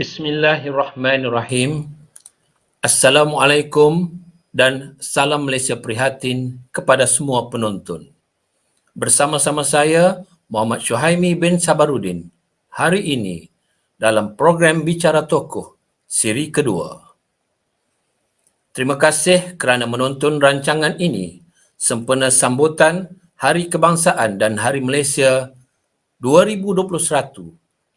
Bismillahirrahmanirrahim. Assalamualaikum dan salam Malaysia Prihatin kepada semua penonton. Bersama-sama saya, Muhammad Syuhaimi bin Sabaruddin, hari ini dalam program Bicara Tokoh, siri kedua. Terima kasih kerana menonton rancangan ini sempena sambutan Hari Kebangsaan dan Hari Malaysia 2021,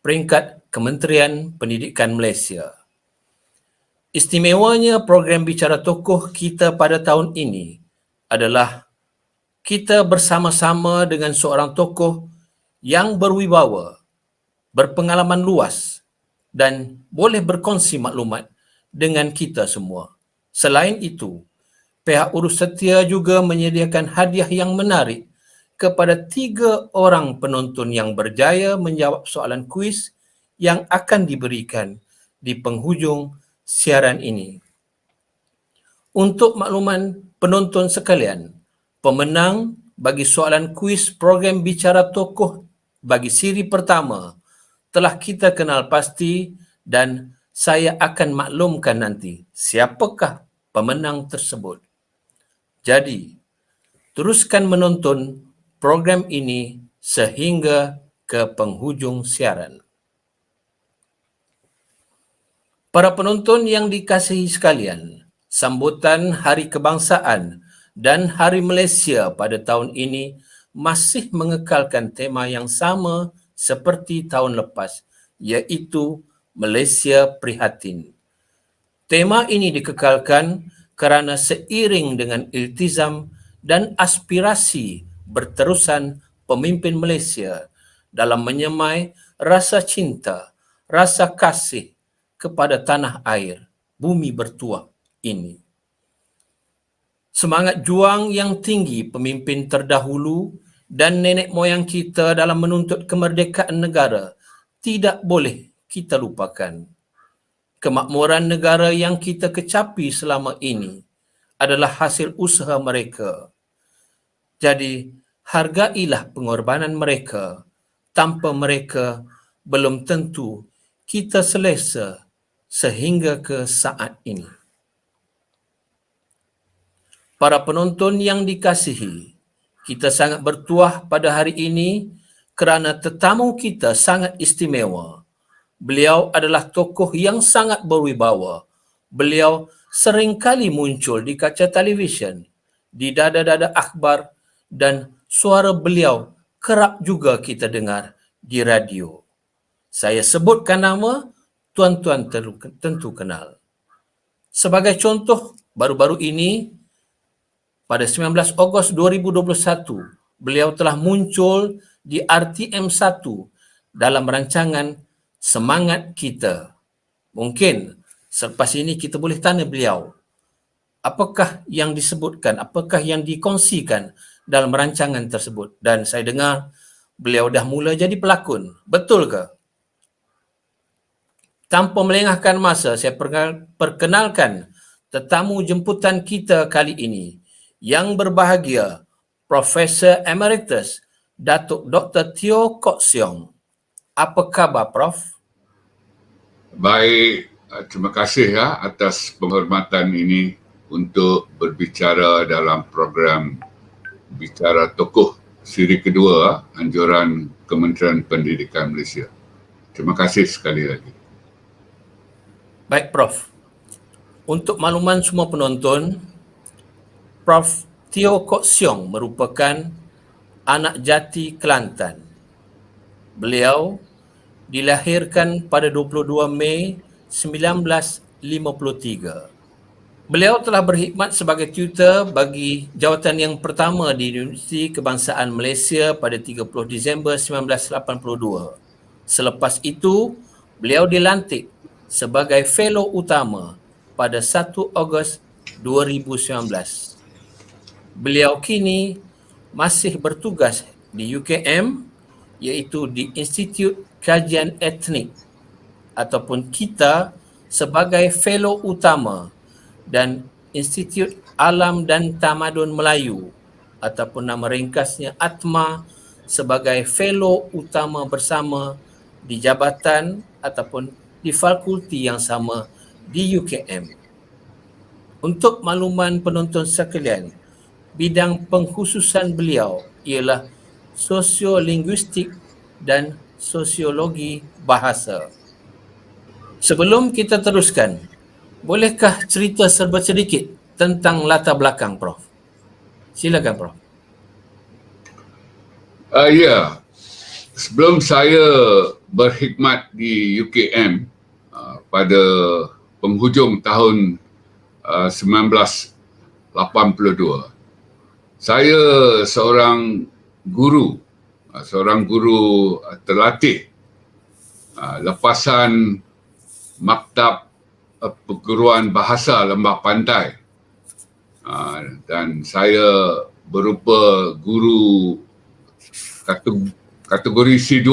peringkat Kementerian Pendidikan Malaysia. Istimewanya program Bicara Tokoh kita pada tahun ini adalah kita bersama-sama dengan seorang tokoh yang berwibawa, berpengalaman luas dan boleh berkongsi maklumat dengan kita semua. Selain itu, pihak urus setia juga menyediakan hadiah yang menarik kepada 3 orang penonton yang berjaya menjawab soalan kuis yang akan diberikan di penghujung siaran ini. Untuk makluman penonton sekalian, pemenang bagi soalan kuis program Bicara Tokoh bagi siri pertama telah kita kenal pasti dan saya akan maklumkan nanti siapakah pemenang tersebut. Jadi, teruskan menonton program ini sehingga ke penghujung siaran. Para penonton yang dikasihi sekalian, sambutan Hari Kebangsaan dan Hari Malaysia pada tahun ini masih mengekalkan tema yang sama seperti tahun lepas, iaitu Malaysia Prihatin. Tema ini dikekalkan kerana seiring dengan iltizam dan aspirasi berterusan pemimpin Malaysia dalam menyemai rasa cinta, rasa kasih kepada tanah air, bumi bertuah ini. Semangat juang yang tinggi pemimpin terdahulu dan nenek moyang kita dalam menuntut kemerdekaan negara tidak boleh kita lupakan. Kemakmuran negara yang kita kecapi selama ini adalah hasil usaha mereka. Jadi, hargailah pengorbanan mereka. Tanpa mereka, belum tentu kita selesa sehingga ke saat ini. Para penonton yang dikasihi, kita sangat bertuah pada hari ini kerana tetamu kita sangat istimewa. Beliau adalah tokoh yang sangat berwibawa. Beliau seringkali muncul di kaca televisyen, di dada-dada akhbar dan suara beliau kerap juga kita dengar di radio. Saya sebutkan nama, tuan-tuan tentu kenal. Sebagai contoh, baru-baru ini, pada 19 Ogos 2021, beliau telah muncul di RTM1 dalam rancangan Semangat Kita. Mungkin selepas ini kita boleh tanya beliau, apakah yang disebutkan, apakah yang dikongsikan dalam rancangan tersebut. Dan saya dengar beliau dah mula jadi pelakon. Betul ke? Tanpa melengahkan masa, saya perkenalkan tetamu jemputan kita kali ini, yang berbahagia Profesor Emeritus Datuk Dr. Teo Kok Siong. Apa khabar, Prof? Baik, terima kasih atas penghormatan ini untuk berbicara dalam program Bicara Tokoh siri kedua anjuran Kementerian Pendidikan Malaysia. Terima kasih sekali lagi. Baik, Prof. Untuk makluman semua penonton, Prof. Teo Kok Siong merupakan anak jati Kelantan. Beliau dilahirkan pada 22 Mei 1953. Beliau telah berkhidmat sebagai tutor bagi jawatan yang pertama di Universiti Kebangsaan Malaysia pada 30 Disember 1982. Selepas itu, beliau dilantik sebagai fellow utama pada 1 Ogos 2019. Beliau kini masih bertugas di UKM, iaitu di Institut Kajian Etnik ataupun KITA sebagai fellow utama, dan Institut Alam dan Tamadun Melayu ataupun nama ringkasnya ATMA sebagai fellow utama bersama di jabatan ataupun di fakulti yang sama di UKM. Untuk makluman penonton sekalian, bidang pengkhususan beliau ialah sosiolinguistik dan sosiologi bahasa. Sebelum kita teruskan, bolehkah cerita serba sedikit tentang latar belakang Prof? Silakan Prof. Ya, sebelum saya berkhidmat di UKM pada penghujung tahun 1982, saya seorang guru terlatih lepasan Maktab Perguruan Bahasa Lembah Pantai, dan saya berupa guru kategori C2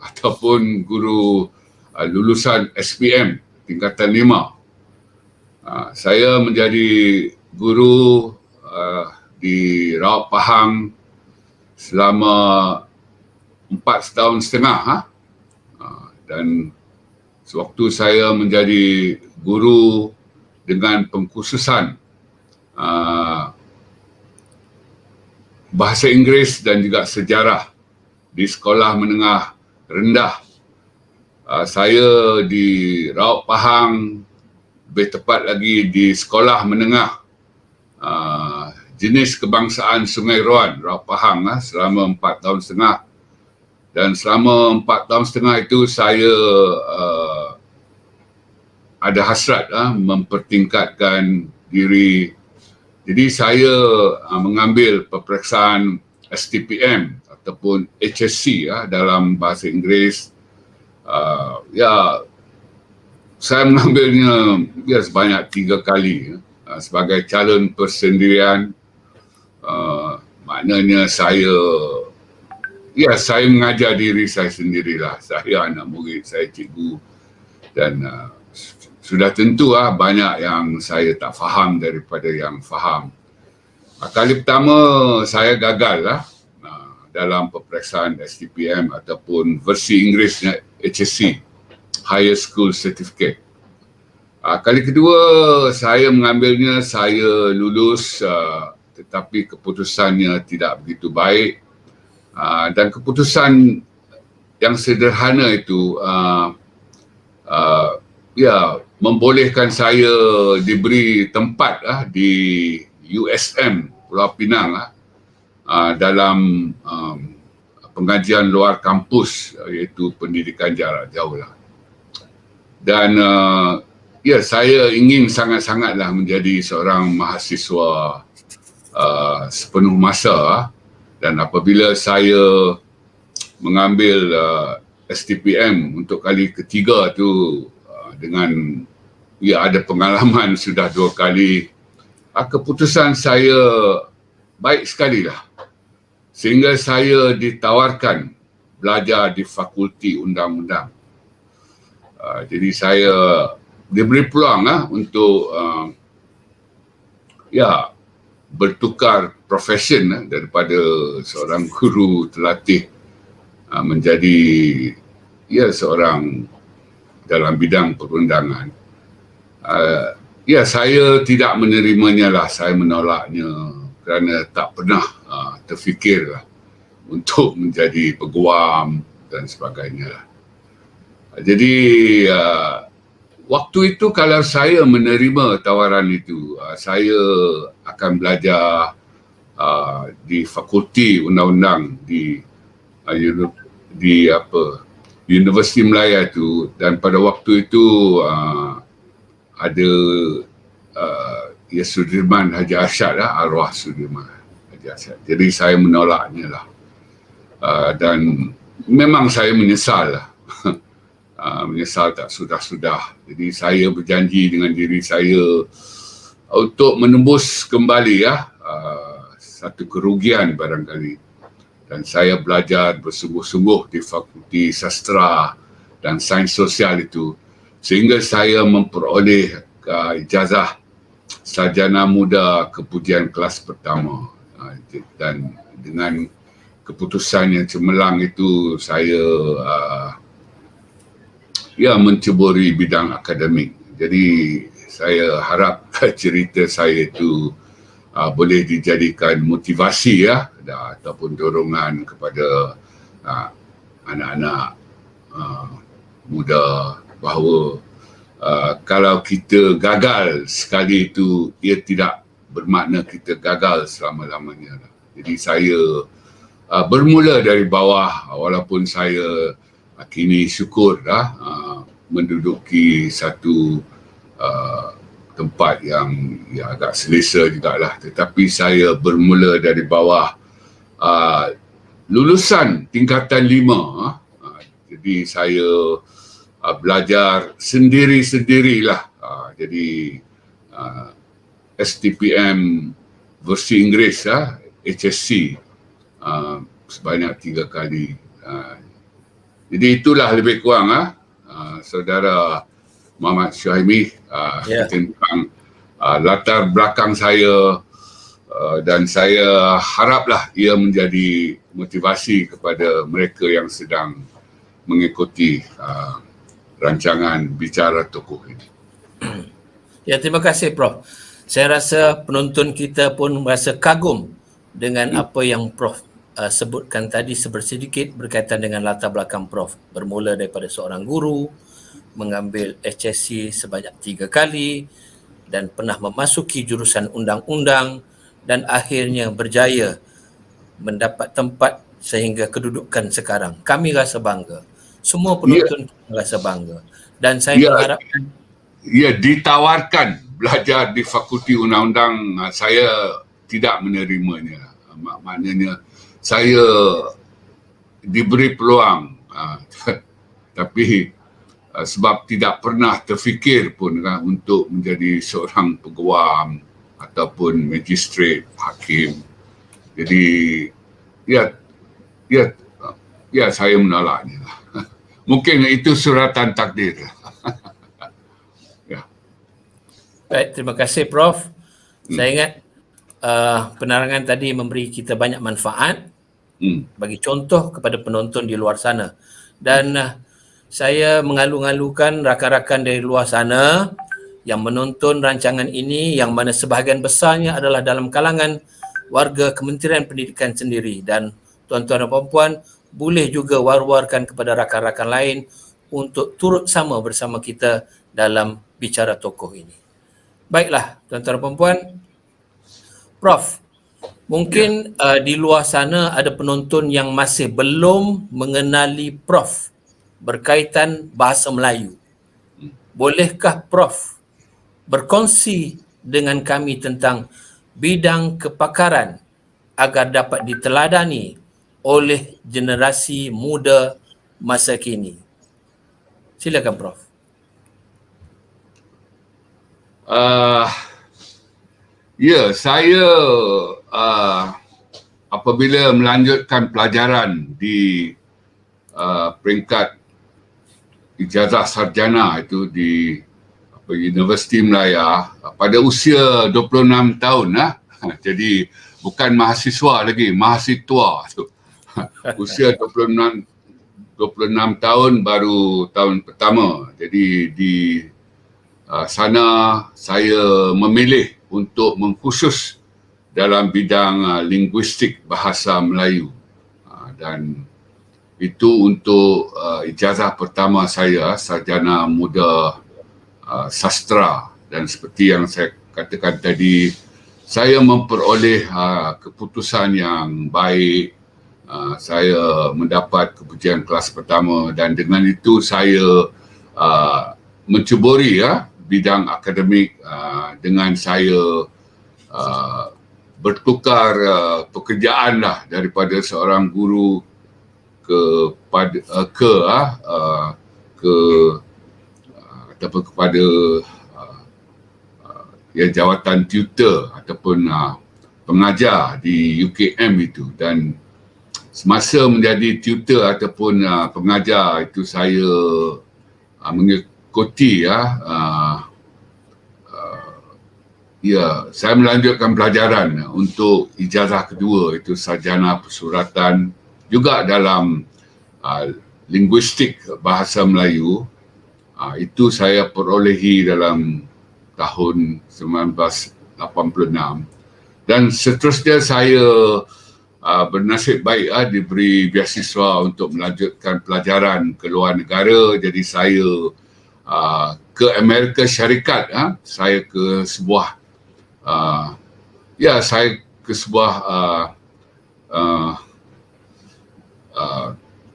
ataupun guru lulusan SPM tingkatan 5. Saya menjadi guru di Raub Pahang selama 4 tahun setengah, dan sewaktu saya menjadi guru dengan pengkhususan bahasa Inggeris dan juga sejarah di sekolah menengah rendah. Saya di Raub Pahang, lebih tepat lagi di sekolah menengah jenis kebangsaan Sungai Roan, Raub Pahang, selama 4 tahun setengah. Dan selama 4 tahun setengah itu saya ada hasrat mempertingkatkan diri. Jadi saya mengambil peperiksaan STPM ataupun HSC dalam bahasa Inggeris. Saya mengambilnya sebanyak 3 kali sebagai calon persendirian. Maknanya saya mengajar diri saya sendirilah. Saya anak murid, saya cikgu, dan sudah tentu banyak yang saya tak faham daripada yang faham. Kali pertama saya gagal dalam peperiksaan STPM ataupun versi Inggerisnya HSC, Higher School Certificate. Kali kedua saya mengambilnya, saya lulus, tetapi keputusannya tidak begitu baik. Dan keputusan yang sederhana itu membolehkan saya diberi tempat di USM Pulau Pinang dalam pengajian luar kampus, iaitu pendidikan jarak jauh lah. Dan saya ingin sangat-sangatlah menjadi seorang mahasiswa sepenuh masa, dan apabila saya mengambil STPM untuk kali ketiga tu, dengan ada pengalaman sudah 2 kali, keputusan saya baik sekali lah, sehingga saya ditawarkan belajar di Fakulti Undang-Undang. Jadi saya diberi peluang untuk bertukar profesion daripada seorang guru terlatih menjadi seorang dalam bidang perundangan. Saya tidak menerimanya lah, saya menolaknya kerana tak pernah terfikir lah untuk menjadi peguam dan sebagainya lah. Jadi waktu itu kalau saya menerima tawaran itu, saya akan belajar di Fakulti Undang-Undang di Universiti Melaya itu, dan pada waktu itu ada Sudirman Haji Arsyad, arwah Sudirman Haji Arsyad. Jadi saya menolaknya lah, dan memang saya menyesal lah. Menyesal tak sudah-sudah. Jadi saya berjanji dengan diri saya untuk menembus kembali satu kerugian barangkali. Dan saya belajar bersungguh-sungguh di Fakulti Sastra dan Sains Sosial itu, sehingga saya memperoleh ijazah sarjana muda kepujian kelas pertama. Dan dengan keputusan yang cemerlang itu, saya menceburi bidang akademik. Jadi saya harap cerita saya itu boleh dijadikan motivasi ataupun dorongan kepada anak-anak muda bahawa kalau kita gagal sekali itu, ia tidak bermakna kita gagal selama-lamanya. Jadi saya bermula dari bawah, walaupun saya kini syukur menduduki satu tempat yang agak selesa jugalah, tetapi saya bermula dari bawah, lulusan tingkatan 5. Jadi saya belajar sendiri-sendirilah. Jadi STPM versi Inggeris, HSC, sebanyak 3 kali. Jadi itulah lebih kurang saudara Muhammad Syuhaimi tentang latar belakang saya, dan saya haraplah ia menjadi motivasi kepada mereka yang sedang mengikuti rancangan Bicara Tokoh ini. Ya, terima kasih Prof. Saya rasa penonton kita pun merasa kagum dengan apa yang Prof sebutkan tadi sedikit berkaitan dengan latar belakang Prof. Bermula daripada seorang guru, mengambil HSC sebanyak 3 kali dan pernah memasuki jurusan undang-undang dan akhirnya berjaya mendapat tempat sehingga kedudukan sekarang. Kami rasa bangga. Semua penonton rasa bangga. Dan saya mengharapkan ditawarkan belajar di Fakulti Undang-Undang, saya tidak menerimanya. Maknanya saya diberi peluang, tapi sebab tidak pernah terfikir pun untuk menjadi seorang peguam ataupun magistrate, hakim. Jadi saya menolaknya. Mungkin itu suratan takdir. Baik, terima kasih Prof. Saya ingat penerangan tadi memberi kita banyak manfaat bagi contoh kepada penonton di luar sana. Dan saya mengalu-alukan rakan-rakan dari luar sana yang menonton rancangan ini, yang mana sebahagian besarnya adalah dalam kalangan warga Kementerian Pendidikan sendiri, dan tuan-tuan dan puan-puan boleh juga war-warkan kepada rakan-rakan lain untuk turut sama bersama kita dalam Bicara Tokoh ini. Baiklah, tuan-tuan dan puan-puan, Prof, mungkin di luar sana ada penonton yang masih belum mengenali Prof berkaitan bahasa Melayu. Bolehkah Prof berkongsi dengan kami tentang bidang kepakaran agar dapat diteladani oleh generasi muda masa kini? Silakan Prof. Saya apabila melanjutkan pelajaran di peringkat ijazah sarjana itu di Universiti Melaya pada usia 26 tahun. Jadi bukan mahasiswa lagi, mahasiswa tu. Usia 26 tahun baru tahun pertama. Jadi di sana saya memilih untuk mengkhusus dalam bidang linguistik bahasa Melayu, dan itu untuk ijazah pertama saya, sarjana muda sastra. Dan seperti yang saya katakan tadi, saya memperoleh keputusan yang baik. Saya mendapat kepujian kelas pertama, dan dengan itu saya menceburi bidang akademik dengan saya bertukar pekerjaan daripada seorang guru kepada jawatan tutor ataupun pengajar di UKM itu. Dan semasa menjadi tutor ataupun pengajar itu, saya mengikuti saya melanjutkan pelajaran untuk ijazah kedua, itu sarjana persuratan juga dalam linguistik bahasa Melayu. Itu saya perolehi dalam tahun 1986 dan seterusnya saya bernasib baik diberi beasiswa untuk melanjutkan pelajaran ke luar negara. Jadi saya ke Amerika Syarikat. Saya ke sebuah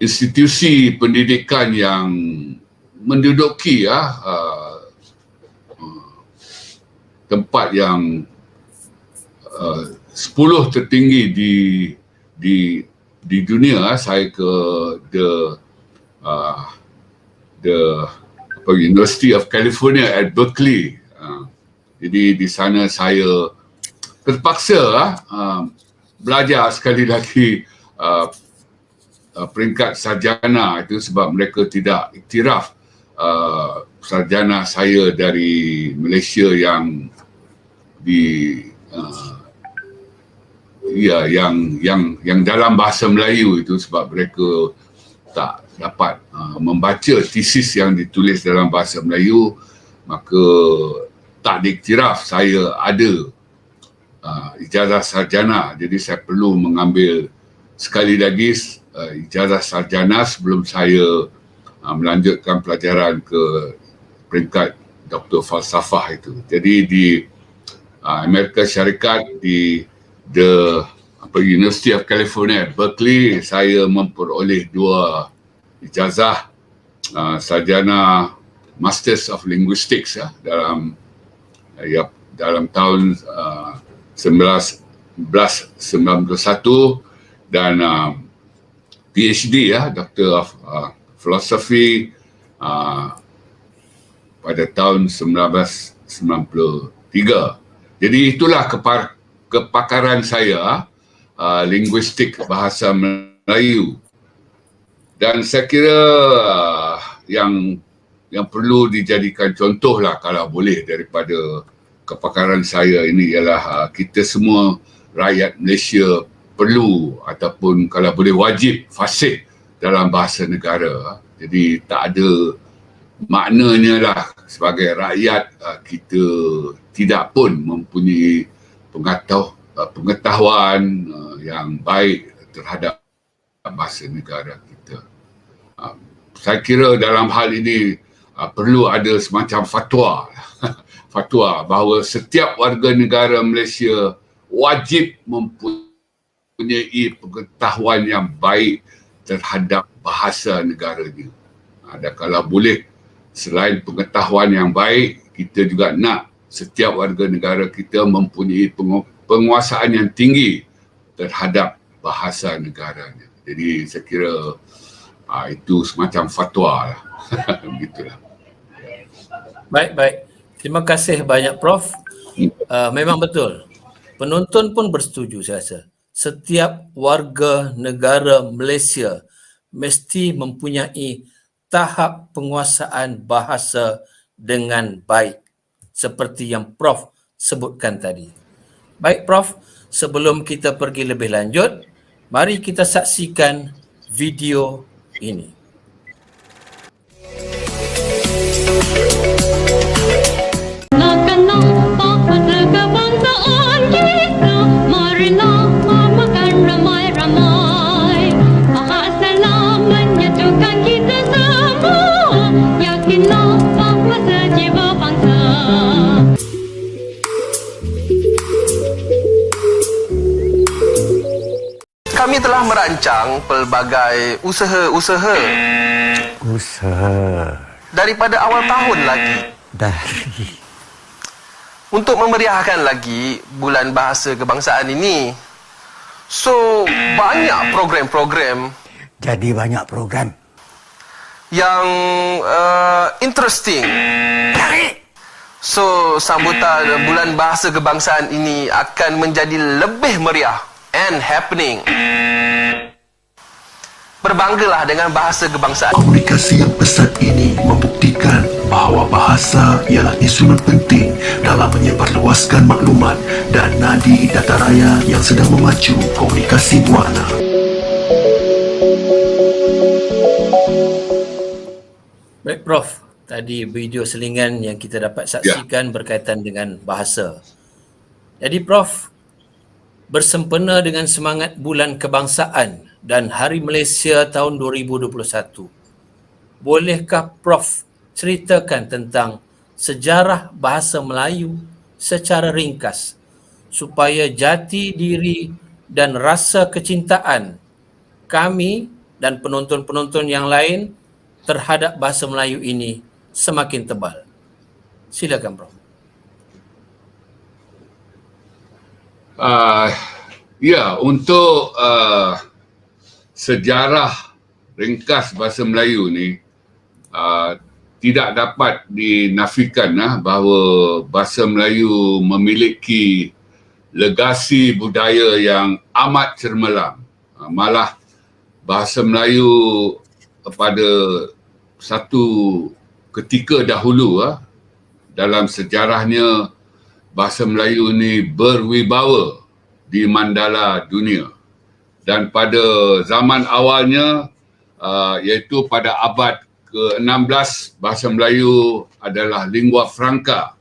institusi pendidikan yang menduduki tempat yang 10 tertinggi di dunia. Saya ke University of California at Berkeley. Jadi di sana saya terpaksa belajar sekali lagi peringkat sarjana itu sebab mereka tidak iktiraf sarjana saya dari Malaysia yang yang dalam bahasa Melayu itu sebab mereka tak dapat membaca tesis yang ditulis dalam bahasa Melayu, maka tak diiktiraf saya ada ijazah sarjana. Jadi saya perlu mengambil sekali lagi ijazah sarjana sebelum saya melanjutkan pelajaran ke peringkat Doktor Falsafah itu. Jadi di Amerika Syarikat di University of California Berkeley, saya memperoleh 2 ijazah sarjana Masters of Linguistics dalam tahun 1991 dan PhD Doctor of Philosophy pada tahun 1993. Jadi itulah kepakaran saya, linguistik bahasa Melayu. Dan saya kira yang perlu dijadikan contoh lah kalau boleh daripada kepakaran saya ini ialah kita semua rakyat Malaysia perlu ataupun kalau boleh wajib fasih dalam bahasa negara. Jadi tak ada maknanya lah sebagai rakyat kita tidak pun mempunyai pengetahuan yang baik terhadap bahasa negara kita. Saya kira dalam hal ini perlu ada semacam fatwa fatwa bahawa setiap warga negara Malaysia wajib mempunyai pengetahuan yang baik terhadap bahasa negaranya. Dan kalau boleh, selain pengetahuan yang baik, kita juga nak setiap warga negara kita mempunyai penguasaan yang tinggi terhadap bahasa negaranya. Jadi saya kira itu semacam fatwa lah. Begitulah. Baik. Terima kasih banyak Prof. Memang betul. Penonton pun bersetuju saya rasa. Setiap warga negara Malaysia mesti mempunyai tahap penguasaan bahasa dengan baik seperti yang Prof sebutkan tadi. Baik Prof, sebelum kita pergi lebih lanjut, mari kita saksikan video ini. Kami telah merancang pelbagai usaha daripada awal tahun lagi untuk memeriahkan lagi bulan bahasa kebangsaan ini. So, banyak program-program. Jadi banyak program yang interesting. So, sambutan bulan bahasa kebangsaan ini akan menjadi lebih meriah and happening. Berbanggalah dengan bahasa kebangsaan. Komunikasi yang pesat ini membuktikan bahawa bahasa ialah instrumen penting dalam menyebarluaskan maklumat dan nadi data raya yang sedang memacu komunikasi buana. Baik Prof, tadi video selingan yang kita dapat saksikan berkaitan dengan bahasa. Jadi Prof, bersempena dengan semangat Bulan Kebangsaan dan Hari Malaysia tahun 2021, bolehkah Prof ceritakan tentang sejarah bahasa Melayu secara ringkas supaya jati diri dan rasa kecintaan kami dan penonton-penonton yang lain terhadap bahasa Melayu ini semakin tebal. Silakan Prof. Untuk sejarah ringkas bahasa Melayu ni tidak dapat dinafikan bahawa bahasa Melayu memiliki legasi budaya yang amat cermelang. Malah bahasa Melayu pada satu ketika dahulu dalam sejarahnya bahasa Melayu ni berwibawa di mandala dunia. Dan pada zaman awalnya iaitu pada abad ke-16, bahasa Melayu adalah lingua franca.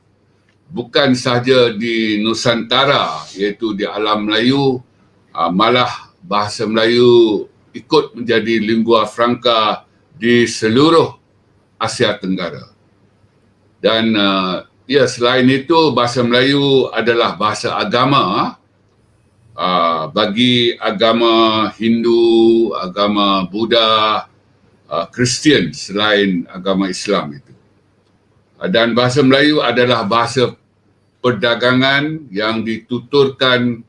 Bukan sahaja di Nusantara iaitu di alam Melayu, malah bahasa Melayu ikut menjadi lingua franca di seluruh Asia Tenggara. Dan selain itu bahasa Melayu adalah bahasa agama bagi agama Hindu, agama Buddha, Kristian selain agama Islam itu. Dan bahasa Melayu adalah bahasa perdagangan yang dituturkan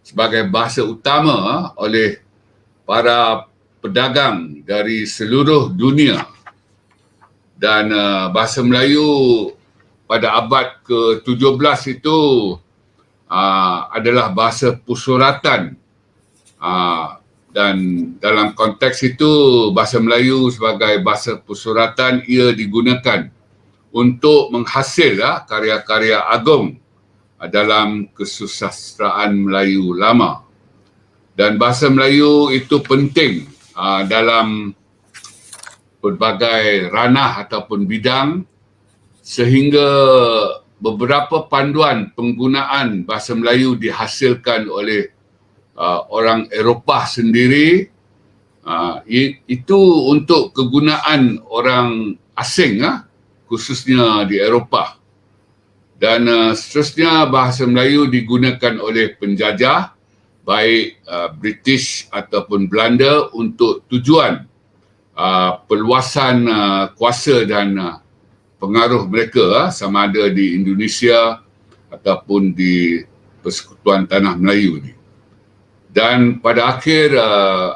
sebagai bahasa utama oleh para pedagang dari seluruh dunia. Dan bahasa Melayu pada abad ke-17 itu adalah bahasa pusuratan. Dan dalam konteks itu bahasa Melayu sebagai bahasa pusuratan ia digunakan untuk menghasil karya-karya agung dalam kesusastraan Melayu lama. Dan bahasa Melayu itu penting dalam berbagai ranah ataupun bidang, sehingga beberapa panduan penggunaan bahasa Melayu dihasilkan oleh orang Eropah sendiri. Itu untuk kegunaan orang asing, khususnya di Eropah. Dan seterusnya bahasa Melayu digunakan oleh penjajah, baik British ataupun Belanda, untuk tujuan perluasan kuasa dan pengaruh mereka sama ada di Indonesia ataupun di Persekutuan Tanah Melayu ni. Dan pada akhir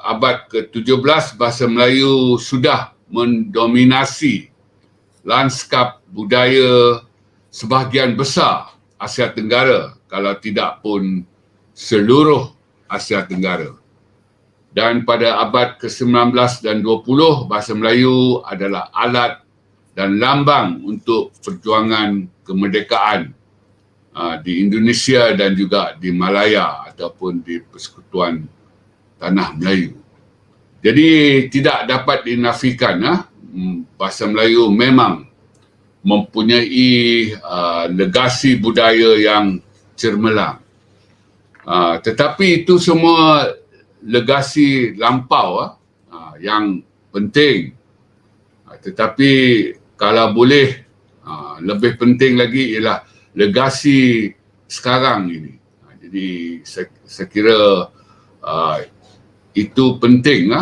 abad ke-17, bahasa Melayu sudah mendominasi lanskap budaya sebahagian besar Asia Tenggara, kalau tidak pun seluruh Asia Tenggara. Dan pada abad ke-19 dan 20, bahasa Melayu adalah alat dan lambang untuk perjuangan kemerdekaan di Indonesia dan juga di Malaya ataupun di Persekutuan Tanah Melayu. Jadi tidak dapat dinafikan bahasa Melayu memang mempunyai legasi budaya yang cermelang. Tetapi itu semua legasi lampau yang penting. Tetapi kalau boleh lebih penting lagi ialah legasi sekarang ini. Jadi saya kira itu penting.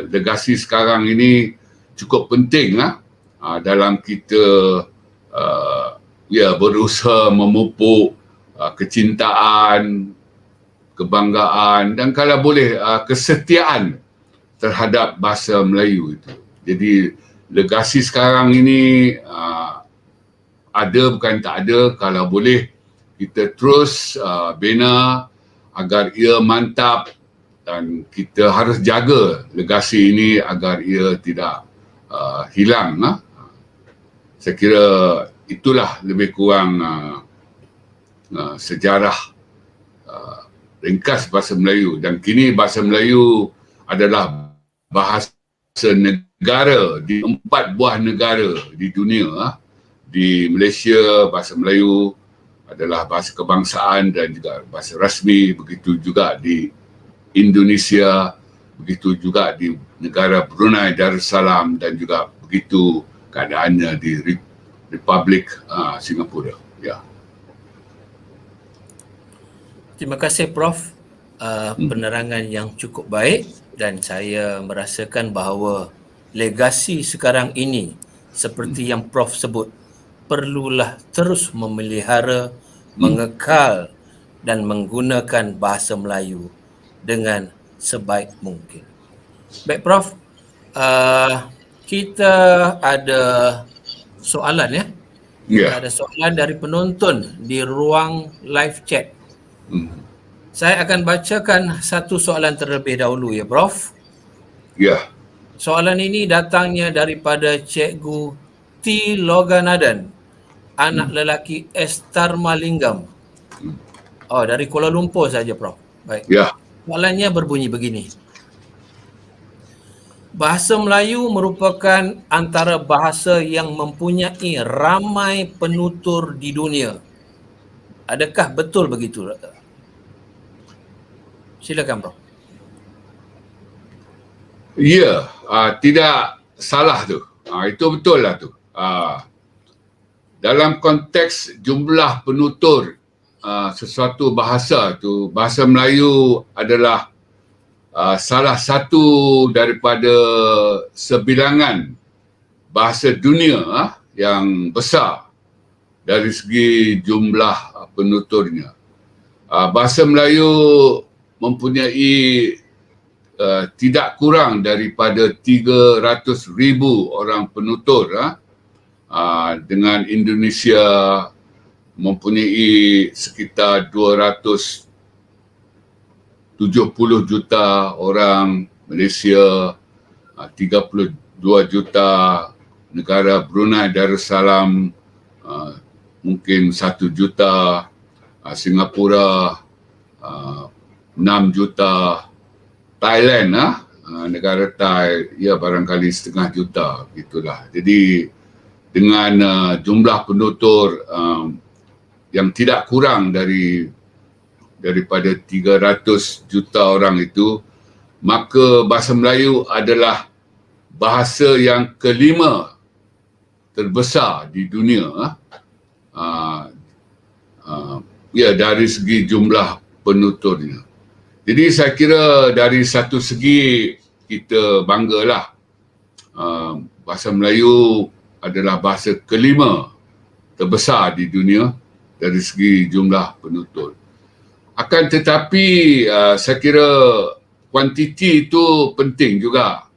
Legasi sekarang ini cukup penting dalam kita berusaha memupuk kecintaan, kebanggaan dan kalau boleh kesetiaan terhadap bahasa Melayu itu. Jadi legasi sekarang ini ada bukan tak ada, kalau boleh kita terus bina agar ia mantap dan kita harus jaga legasi ini agar ia tidak hilang. Saya kira itulah lebih kurang sejarah ringkas bahasa Melayu. Dan kini bahasa Melayu adalah bahasa negara negara, di 4 buah negara di dunia. Di Malaysia, bahasa Melayu adalah bahasa kebangsaan dan juga bahasa rasmi. Begitu juga di Indonesia, begitu juga di negara Brunei Darussalam dan juga begitu keadaannya di Republik Singapura. Ya. Terima kasih Prof. Penerangan yang cukup baik dan saya merasakan bahawa legasi sekarang ini seperti yang Prof sebut perlulah terus memelihara, mengekal dan menggunakan bahasa Melayu dengan sebaik mungkin. Baik Prof, kita ada soalan ya. Kita ada soalan dari penonton di ruang live chat. Saya akan bacakan satu soalan terlebih dahulu ya Prof. Ya. Soalan ini datangnya daripada Cikgu T. Loganadan, anak lelaki Estar Malingam. Oh, dari Kuala Lumpur saja Prof. Baik. Ya. Soalannya berbunyi begini. Bahasa Melayu merupakan antara bahasa yang mempunyai ramai penutur di dunia. Adakah betul begitu? Silakan Prof. Ya, tidak salah tu. Itu betul lah tu. Dalam konteks jumlah penutur sesuatu bahasa tu, bahasa Melayu adalah salah satu daripada sebilangan bahasa dunia yang besar dari segi jumlah penuturnya. Bahasa Melayu mempunyai tidak kurang daripada 300,000 orang penutur, dengan Indonesia mempunyai sekitar 270 juta orang, Malaysia 32 juta, negara Brunei Darussalam mungkin 1 juta, Singapura 6 juta, Thailand negara Thai ya barangkali 1/2 juta gitulah. Jadi dengan jumlah penutur yang tidak kurang daripada 300 juta orang itu, maka bahasa Melayu adalah bahasa yang kelima terbesar di dunia dari segi jumlah penuturnya. Jadi saya kira dari satu segi kita banggalah bahasa Melayu adalah bahasa kelima terbesar di dunia dari segi jumlah penutur. Akan tetapi saya kira kuantiti itu penting juga.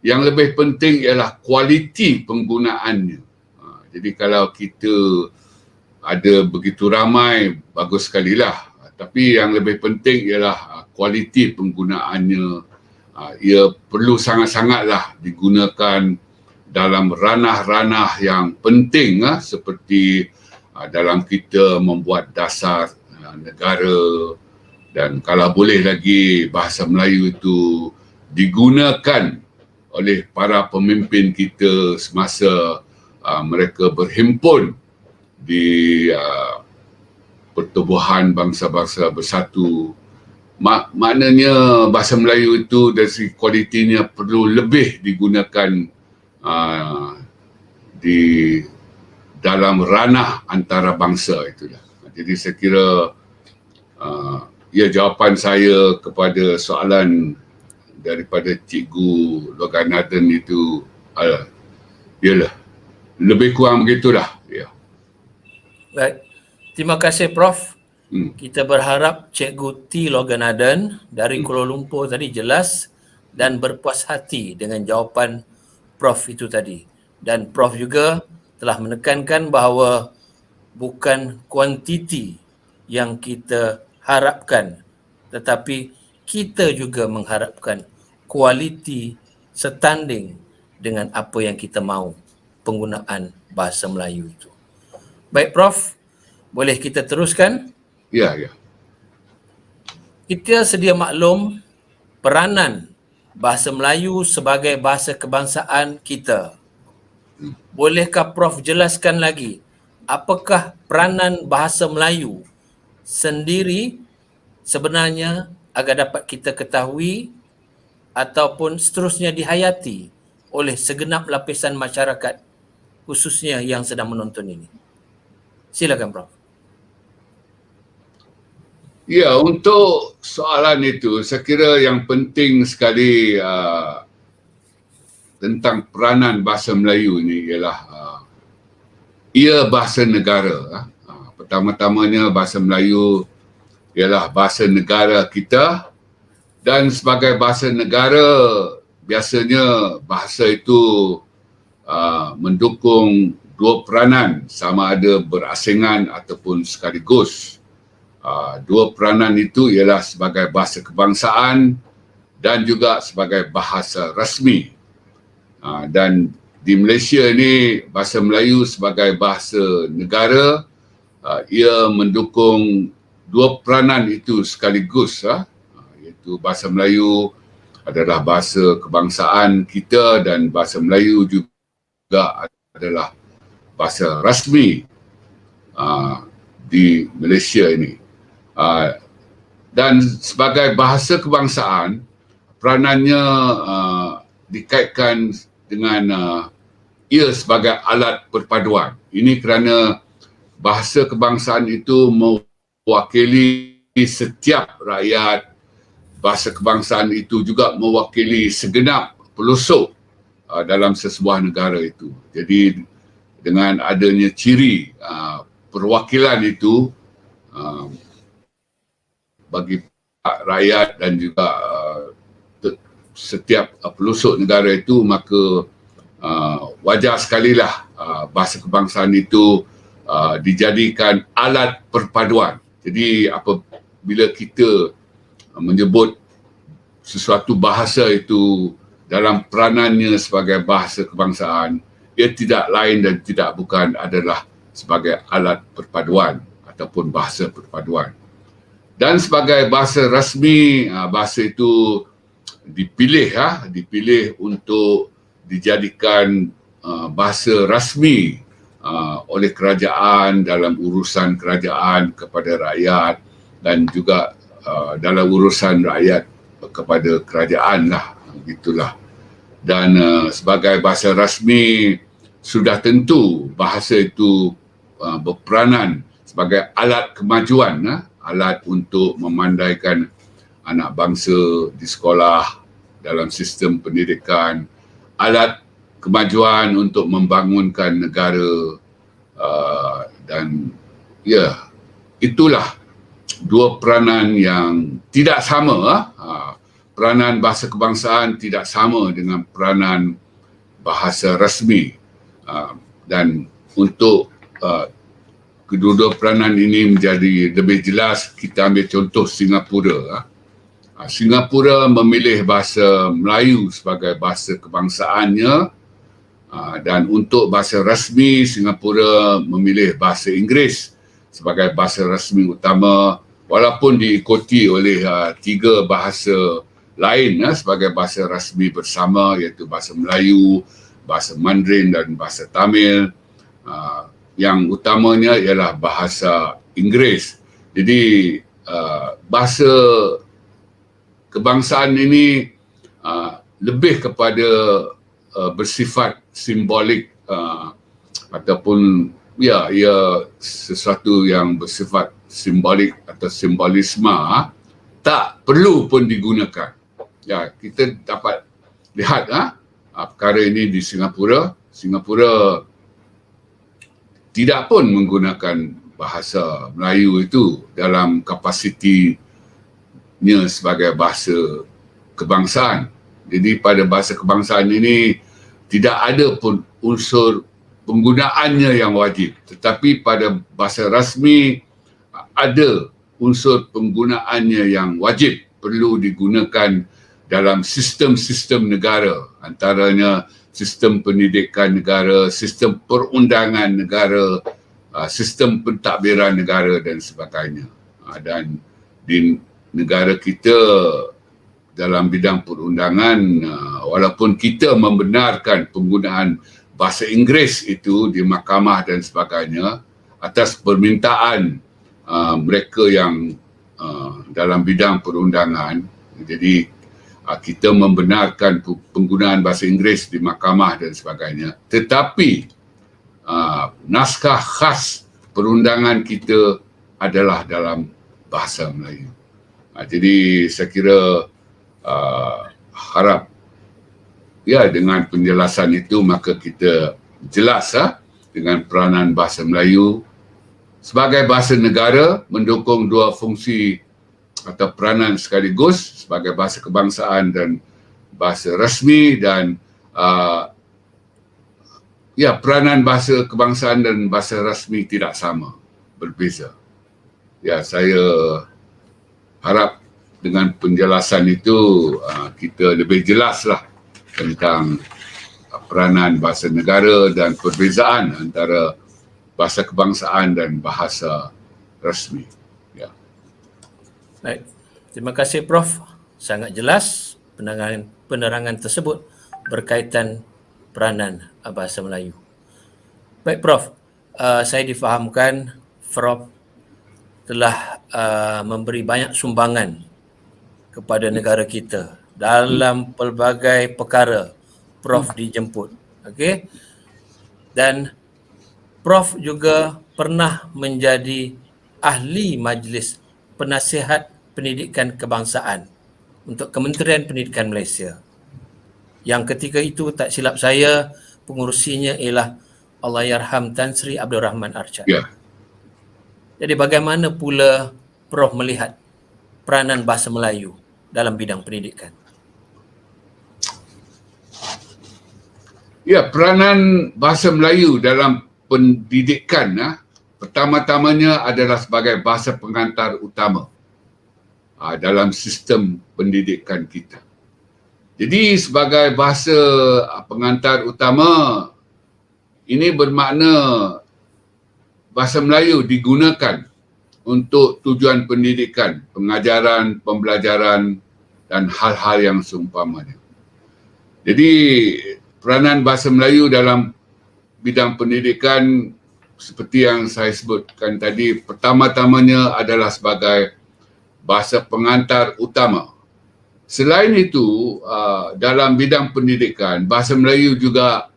Yang lebih penting ialah kualiti penggunaannya. Jadi kalau kita ada begitu ramai, bagus sekali lah. Tapi yang lebih penting ialah kualiti penggunaannya. Ia perlu sangat-sangatlah digunakan dalam ranah-ranah yang penting seperti dalam kita membuat dasar negara, dan kalau boleh lagi bahasa Melayu itu digunakan oleh para pemimpin kita semasa mereka berhimpun di Pertubuhan Bangsa-Bangsa Bersatu. Maknanya bahasa Melayu itu dari segi kualitinya perlu lebih digunakan di dalam ranah antarabangsa itulah. Jadi saya kira jawapan saya kepada soalan daripada Cikgu Loganadan itu ialah lebih kurang begitulah. Ya. Baik. Terima kasih Prof. Kita berharap Cikgu T. Loganadan dari Kuala Lumpur tadi jelas dan berpuas hati dengan jawapan Prof itu tadi. Dan Prof juga telah menekankan bahawa bukan kuantiti yang kita harapkan, tetapi kita juga mengharapkan kualiti setanding dengan apa yang kita mahu penggunaan bahasa Melayu itu. Baik Prof, boleh kita teruskan? Ya. Kita sedia maklum peranan bahasa Melayu sebagai bahasa kebangsaan kita. Bolehkah Prof jelaskan lagi apakah peranan bahasa Melayu sendiri sebenarnya agar dapat kita ketahui ataupun seterusnya dihayati oleh segenap lapisan masyarakat khususnya yang sedang menonton ini. Silakan Prof. Ya, untuk soalan itu saya kira yang penting sekali tentang peranan bahasa Melayu ini ialah ia bahasa negara. Pertama-tamanya bahasa Melayu ialah bahasa negara kita, dan sebagai bahasa negara biasanya bahasa itu mendukung dua peranan, sama ada berasingan ataupun sekaligus. Dua peranan itu ialah sebagai bahasa kebangsaan dan juga sebagai bahasa rasmi. Dan di Malaysia ini bahasa Melayu sebagai bahasa negara, ia mendukung dua peranan itu sekaligus, iaitu bahasa Melayu adalah bahasa kebangsaan kita dan bahasa Melayu juga adalah bahasa rasmi di Malaysia ini. Dan sebagai bahasa kebangsaan, peranannya dikaitkan dengan ia sebagai alat perpaduan. Ini kerana bahasa kebangsaan itu mewakili setiap rakyat. Bahasa kebangsaan itu juga mewakili segenap pelosok dalam sesebuah negara itu. Jadi dengan adanya ciri perwakilan itu bagi rakyat dan juga setiap pelosok negara itu, maka wajar sekali lah bahasa kebangsaan itu dijadikan alat perpaduan. Jadi apabila kita menyebut sesuatu bahasa itu dalam peranannya sebagai bahasa kebangsaan, ia tidak lain dan tidak bukan adalah sebagai alat perpaduan ataupun bahasa perpaduan. Dan sebagai bahasa rasmi, bahasa itu dipilih untuk dijadikan bahasa rasmi oleh kerajaan dalam urusan kerajaan kepada rakyat dan juga dalam urusan rakyat kepada kerajaan lah, gitulah. Dan sebagai bahasa rasmi sudah tentu bahasa itu berperanan sebagai alat kemajuan, alat untuk memandaikan anak bangsa di sekolah, dalam sistem pendidikan, alat kemajuan untuk membangunkan negara, dan ya, itulah dua peranan yang tidak sama. Peranan bahasa kebangsaan tidak sama dengan peranan bahasa rasmi, dan untuk kedua-dua peranan ini menjadi lebih jelas, kita ambil contoh Singapura. Singapura memilih bahasa Melayu sebagai bahasa kebangsaannya, dan untuk bahasa rasmi Singapura memilih bahasa Inggeris sebagai bahasa rasmi utama, walaupun diikuti oleh tiga bahasa lain sebagai bahasa rasmi bersama, iaitu bahasa Melayu, bahasa Mandarin dan bahasa Tamil. Yang utamanya ialah bahasa Inggeris. Jadi bahasa kebangsaan ini lebih kepada bersifat simbolik, ataupun ya, ia sesuatu yang bersifat simbolik atau simbolisme, tak perlu pun digunakan. Ya, kita dapat lihat perkara ini di Singapura. Singapura tidak pun menggunakan bahasa Melayu itu dalam kapasitinya sebagai bahasa kebangsaan. Jadi pada bahasa kebangsaan ini tidak ada pun unsur penggunaannya yang wajib. Tetapi pada bahasa rasmi ada unsur penggunaannya yang wajib, perlu digunakan dalam sistem-sistem negara, antaranya sistem pendidikan negara, sistem perundangan negara, sistem pentadbiran negara dan sebagainya. Dan di negara kita dalam bidang perundangan, walaupun kita membenarkan penggunaan bahasa Inggeris itu di mahkamah dan sebagainya atas permintaan mereka yang dalam bidang perundangan. Jadi kita membenarkan penggunaan bahasa Inggeris di mahkamah dan sebagainya. Tetapi naskah khas perundangan kita adalah dalam bahasa Melayu. Jadi saya kira harap ya dengan penjelasan itu maka kita jelas dengan peranan bahasa Melayu sebagai bahasa negara mendukung dua fungsi atau peranan sekaligus sebagai bahasa kebangsaan dan bahasa rasmi, dan ya peranan bahasa kebangsaan dan bahasa rasmi tidak sama, berbeza. Ya, saya harap dengan penjelasan itu kita lebih jelaslah tentang peranan bahasa negara dan perbezaan antara bahasa kebangsaan dan bahasa rasmi. Ya. Baik. Terima kasih Prof. Sangat jelas penerangan tersebut berkaitan peranan bahasa Melayu. Baik Prof. Saya difahamkan Prof telah memberi banyak sumbangan kepada negara kita dalam pelbagai perkara. Prof dijemput, okey. Dan Prof juga pernah menjadi ahli Majlis Penasihat Pendidikan Kebangsaan untuk Kementerian Pendidikan Malaysia. Yang ketika itu tak silap saya pengurusinya ialah Allahyarham Tan Sri Abdul Rahman Arsyad. Ya. Jadi bagaimana pula Prof melihat peranan bahasa Melayu dalam bidang pendidikan? Ya, peranan bahasa Melayu dalam pendidikan pertama-tamanya adalah sebagai bahasa pengantar utama dalam sistem pendidikan kita. Jadi sebagai bahasa pengantar utama, ini bermakna bahasa Melayu digunakan untuk tujuan pendidikan, pengajaran, pembelajaran dan hal-hal yang seumpamanya. Jadi peranan bahasa Melayu dalam bidang pendidikan seperti yang saya sebutkan tadi, pertama-tamanya adalah sebagai bahasa pengantar utama. Selain itu, dalam bidang pendidikan, bahasa Melayu juga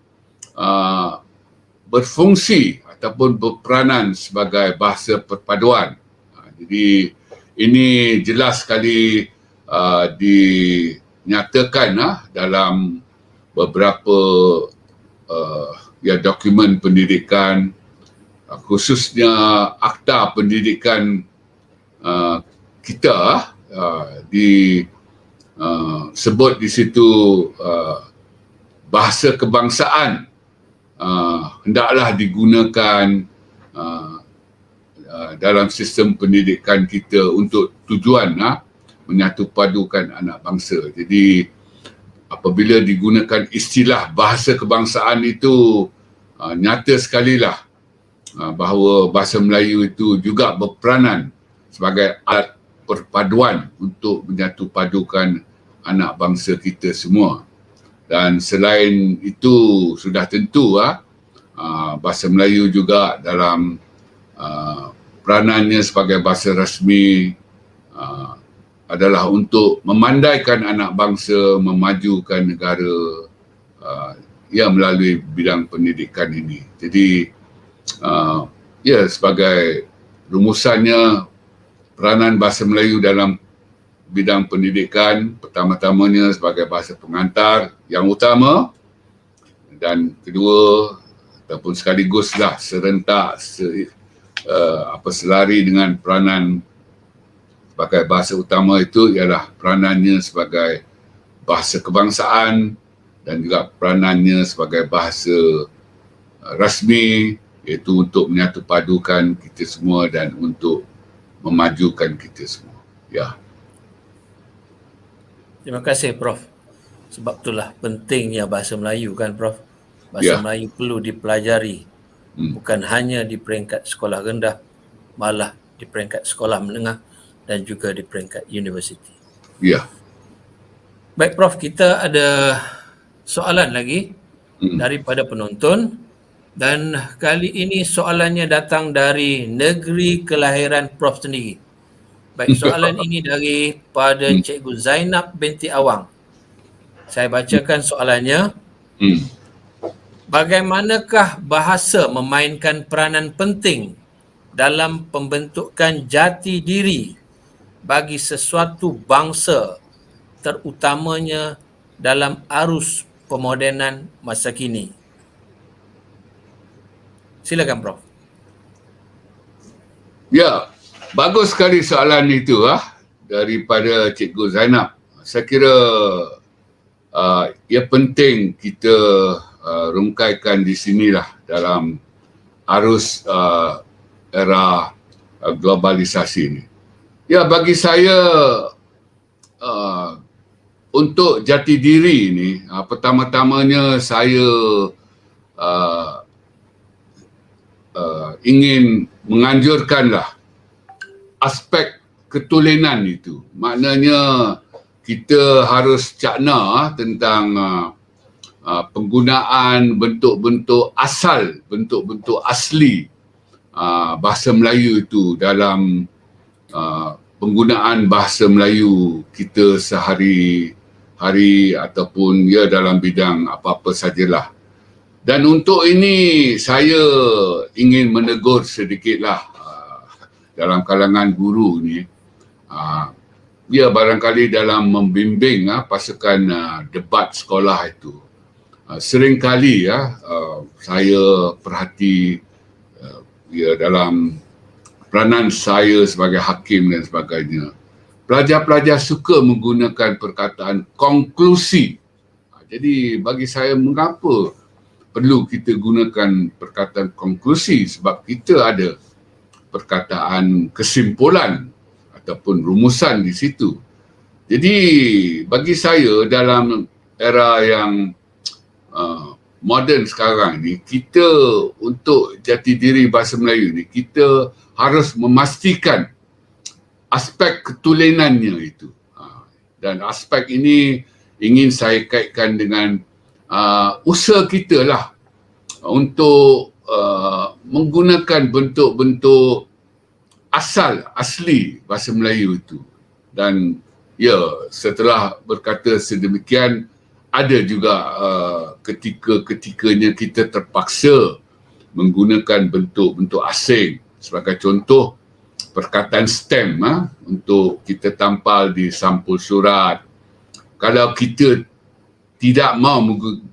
berfungsi ataupun berperanan sebagai bahasa perpaduan. Jadi ini jelas sekali dinyatakan dalam beberapa dokumen pendidikan, khususnya akta pendidikan kita disebut di situ bahasa kebangsaan hendaklah digunakan dalam sistem pendidikan kita untuk tujuan menyatupadukan anak bangsa. Jadi apabila digunakan istilah bahasa kebangsaan itu, nyata sekalilah bahawa bahasa Melayu itu juga berperanan sebagai alat perpaduan untuk menyatupadukan anak bangsa kita semua. Dan selain itu, sudah tentu bahasa Melayu juga dalam peranannya sebagai bahasa rasmi adalah untuk memandaikan anak bangsa, memajukan negara melalui bidang pendidikan ini. Jadi sebagai rumusannya, peranan bahasa Melayu dalam bidang pendidikan pertama-tamanya sebagai bahasa pengantar yang utama, dan kedua ataupun sekaliguslah serentak selari dengan peranan sebagai bahasa utama itu ialah peranannya sebagai bahasa kebangsaan dan juga peranannya sebagai bahasa rasmi, iaitu untuk menyatupadukan kita semua dan untuk memajukan kita semua. Ya. Terima kasih Prof. Sebab itulah pentingnya bahasa Melayu kan Prof. Bahasa Melayu perlu dipelajari, bukan hanya di peringkat sekolah rendah, malah di peringkat sekolah menengah dan juga di peringkat universiti. Ya. Baik Prof, kita ada soalan lagi daripada penonton dan kali ini soalannya datang dari negeri kelahiran Prof sendiri. Baik, soalan ini daripada Cikgu Zainab binti Awang. Saya bacakan soalannya. Bagaimanakah bahasa memainkan peranan penting dalam pembentukan jati diri bagi sesuatu bangsa, terutamanya dalam arus pemodenan masa kini? Silakan Prof. Ya, bagus sekali soalan itu daripada Cikgu Zainab. Saya kira ia penting kita rungkaikan di sinilah dalam arus era globalisasi ini. Ya, bagi saya untuk jati diri ini, pertama-tamanya saya ingin menganjurkanlah aspek ketulenan itu. Maknanya kita harus cakna tentang penggunaan bentuk-bentuk asal, bentuk-bentuk asli bahasa Melayu itu dalam penggunaan bahasa Melayu kita sehari-hari ataupun dalam bidang apa-apa sajalah. Dan untuk ini saya ingin menegur sedikitlah dalam kalangan guru ni. Barangkali dalam membimbing pasukan debat sekolah itu. Seringkali saya perhati dalam peranan saya sebagai hakim dan sebagainya. Pelajar-pelajar suka menggunakan perkataan konklusi. Jadi bagi saya mengapa perlu kita gunakan perkataan konklusi, sebab kita ada perkataan kesimpulan ataupun rumusan di situ. Jadi bagi saya dalam era yang moden sekarang ni, kita untuk jati diri bahasa Melayu ni, kita harus memastikan aspek ketulenannya itu. Dan aspek ini ingin saya kaitkan dengan usaha kita lah untuk menggunakan bentuk-bentuk asli bahasa Melayu itu. Dan setelah berkata sedemikian, ada juga ketika-ketikanya kita terpaksa menggunakan bentuk-bentuk asing. Sebagai contoh, perkataan STEM untuk kita tampal di sampul surat. Kalau kita tidak mau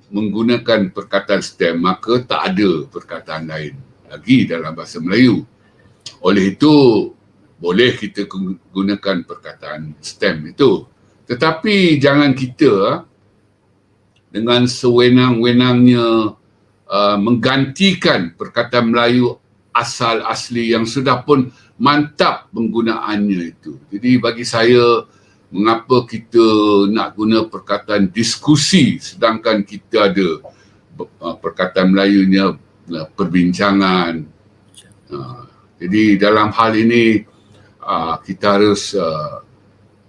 menggunakan perkataan STEM, maka tak ada perkataan lain lagi dalam bahasa Melayu. Oleh itu, boleh kita gunakan perkataan STEM itu. Tetapi jangan kita dengan sewenang-wenangnya menggantikan perkataan Melayu asal asli yang sudah pun mantap penggunaannya itu. Jadi bagi saya, mengapa kita nak guna perkataan diskusi sedangkan kita ada perkataan Melayunya perbincangan. Jadi dalam hal ini kita harus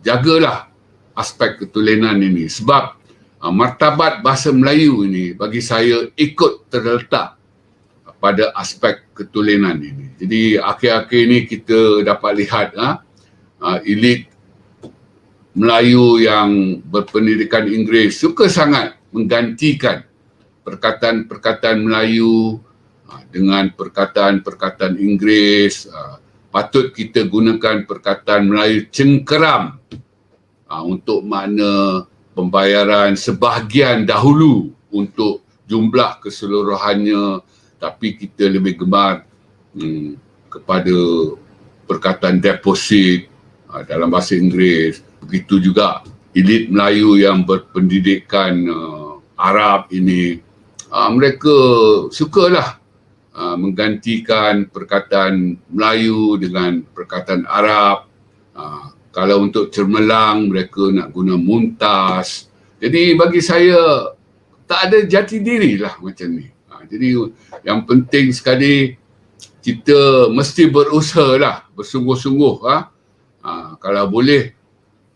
jagalah aspek ketulenan ini, sebab martabat bahasa Melayu ini bagi saya ikut terletak pada aspek ketulenan ini. Jadi akhir-akhir ini kita dapat lihat elit Melayu yang berpendidikan Inggeris suka sangat menggantikan perkataan-perkataan Melayu dengan perkataan-perkataan Inggeris. Patut kita gunakan perkataan Melayu cengkeram untuk makna pembayaran sebahagian dahulu untuk jumlah keseluruhannya, tapi kita lebih gemar kepada perkataan deposit dalam bahasa Inggeris. Begitu juga elit Melayu yang berpendidikan Arab ini, mereka sukalah menggantikan perkataan Melayu dengan perkataan Arab. Kalau untuk cermelang, mereka nak guna muntas. Jadi bagi saya, tak ada jati diri lah macam ni. Jadi yang penting sekali, kita mesti berusaha lah, bersungguh-sungguh. Kalau boleh,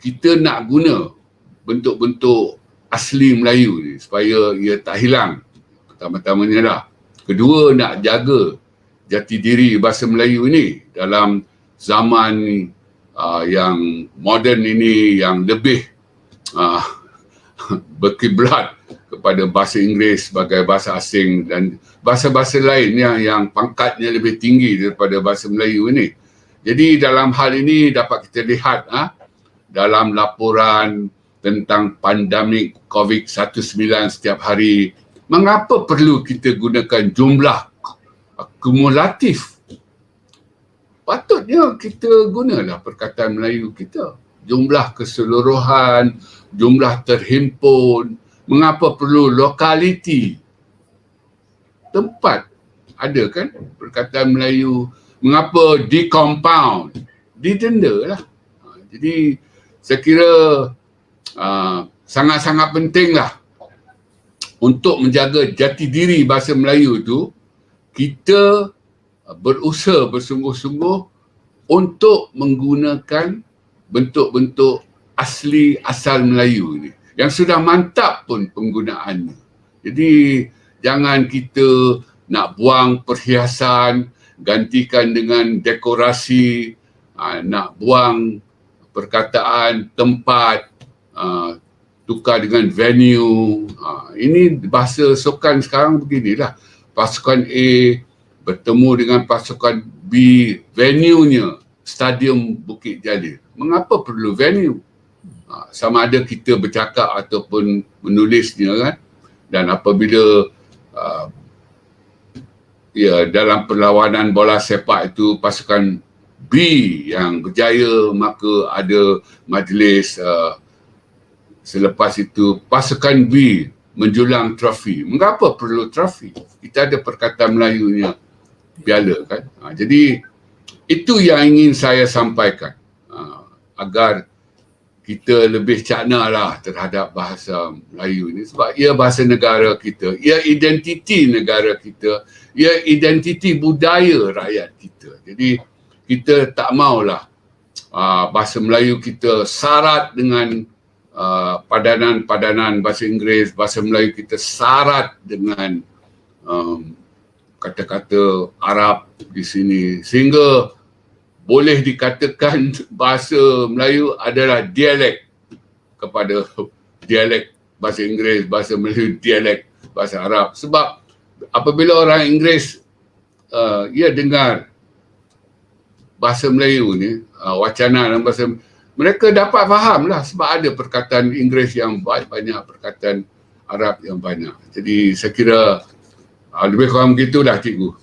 kita nak guna bentuk-bentuk asli Melayu ni supaya ia tak hilang. Pertama-tamanya lah. Kedua, nak jaga jati diri bahasa Melayu ini dalam zaman yang moden ini, yang lebih berkiblat kepada bahasa Inggeris sebagai bahasa asing dan bahasa-bahasa lain yang pangkatnya lebih tinggi daripada bahasa Melayu ini. Jadi dalam hal ini dapat kita lihat dalam laporan tentang pandemik COVID-19 setiap hari, mengapa perlu kita gunakan jumlah kumulatif? Patutnya kita gunalah perkataan Melayu kita. Jumlah keseluruhan, jumlah terhimpun. Mengapa perlu lokaliti? Tempat ada kan perkataan Melayu. Mengapa di-compound? Didenda lah. Jadi saya kira sangat-sangat pentinglah untuk menjaga jati diri bahasa Melayu tu, kita berusaha bersungguh-sungguh untuk menggunakan bentuk-bentuk asli asal Melayu ni yang sudah mantap pun penggunaannya. Jadi jangan kita nak buang perhiasan, gantikan dengan dekorasi, nak buang perkataan tempat, tukar dengan venue. Ini bahasa sukan sekarang beginilah. Pasukan A bertemu dengan pasukan B, venue-nya Stadium Bukit Jalil. Mengapa perlu venue? Sama ada kita bercakap ataupun menulisnya kan. Dan apabila dalam perlawanan bola sepak itu pasukan B yang berjaya, maka ada majlis selepas itu pasukan B menjulang trofi. Mengapa perlu trofi? Kita ada perkataan Melayunya piala kan. Jadi itu yang ingin saya sampaikan, agar kita lebih cakna lah terhadap bahasa Melayu ini, sebab ia bahasa negara kita, ia identiti negara kita, ia identiti budaya rakyat kita. Jadi kita tak maulah bahasa Melayu kita syarat dengan padanan bahasa Inggeris, bahasa Melayu kita syarat dengan kata-kata Arab di sini, sehingga boleh dikatakan bahasa Melayu adalah dialek kepada dialek bahasa Inggeris, bahasa Melayu dialek bahasa Arab. Sebab apabila orang Inggeris ia dengar bahasa Melayu ni, wacana dalam bahasa, mereka dapat faham lah sebab ada perkataan Inggeris yang banyak, perkataan Arab yang banyak. Jadi saya kira lebih kurang begitulah cikgu.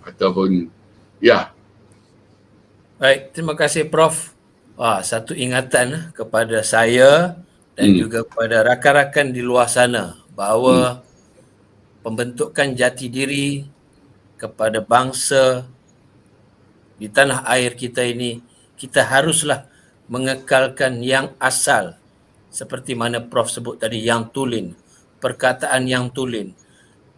Ataupun ya. Baik, terima kasih Prof. Satu ingatan kepada saya dan juga kepada rakan-rakan di luar sana bahawa pembentukan jati diri kepada bangsa di tanah air kita ini, kita haruslah mengekalkan yang asal seperti mana Prof sebut tadi, yang tulen, perkataan yang tulen.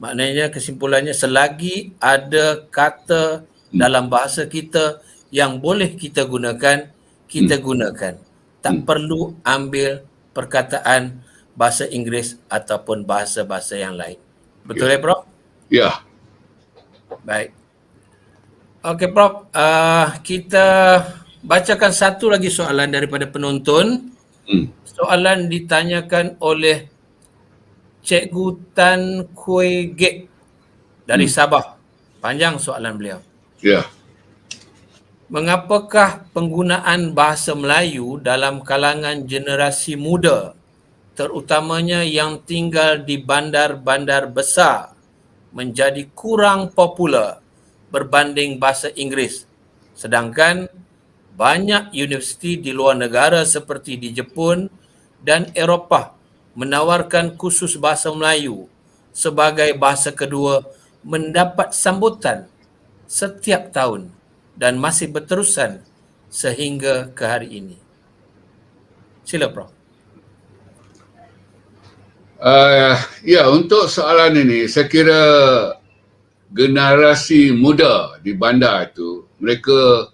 Maknanya kesimpulannya, selagi ada kata dalam bahasa kita yang boleh kita gunakan, kita gunakan. Tak perlu ambil perkataan bahasa Inggeris ataupun bahasa-bahasa yang lain. Betul ya Prof? Ya. Baik. Okey Prof, kita bacakan satu lagi soalan daripada penonton. Soalan ditanyakan oleh Cikgu Tan Kueh Gek dari Sabah. Panjang soalan beliau. Ya. Mengapakah penggunaan bahasa Melayu dalam kalangan generasi muda, terutamanya yang tinggal di bandar-bandar besar, menjadi kurang popular berbanding bahasa Inggeris, sedangkan banyak universiti di luar negara seperti di Jepun dan Eropah menawarkan kursus bahasa Melayu sebagai bahasa kedua mendapat sambutan setiap tahun dan masih berterusan sehingga ke hari ini. Sila Prof. Ya, untuk soalan ini, saya kira generasi muda di bandar itu, mereka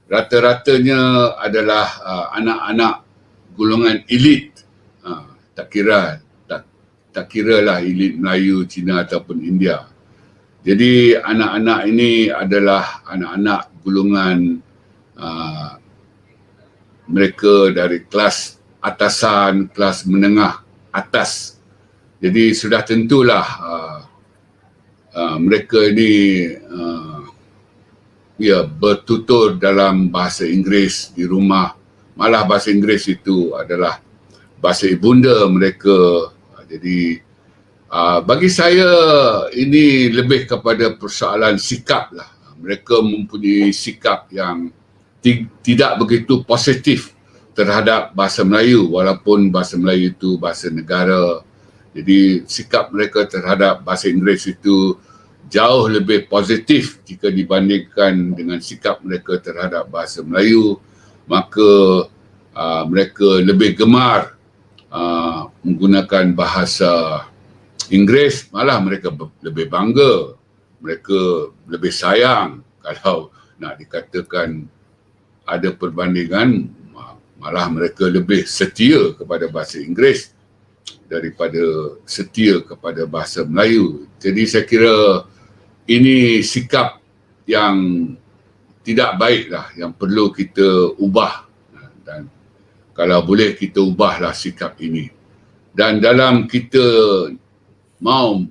rata-ratanya adalah anak-anak golongan elit tak kira lah elit Melayu, Cina ataupun India. Jadi anak-anak ini adalah anak-anak golongan mereka dari kelas atasan, kelas menengah atas. Jadi sudah tentulah mereka ini bertutur dalam bahasa Inggeris di rumah. Malah bahasa Inggeris itu adalah bahasa ibunda mereka. Jadi bagi saya ini lebih kepada persoalan sikap lah. Mereka mempunyai sikap yang tidak begitu positif terhadap bahasa Melayu, walaupun bahasa Melayu itu bahasa negara. Jadi sikap mereka terhadap bahasa Inggeris itu jauh lebih positif jika dibandingkan dengan sikap mereka terhadap bahasa Melayu. Maka mereka lebih gemar menggunakan bahasa Inggeris, malah mereka lebih bangga, mereka lebih sayang. Kalau nak dikatakan ada perbandingan, malah mereka lebih setia kepada bahasa Inggeris daripada setia kepada bahasa Melayu. Jadi saya kira ini sikap yang tidak baiklah, yang perlu kita ubah, dan kalau boleh kita ubahlah sikap ini. Dan dalam kita mau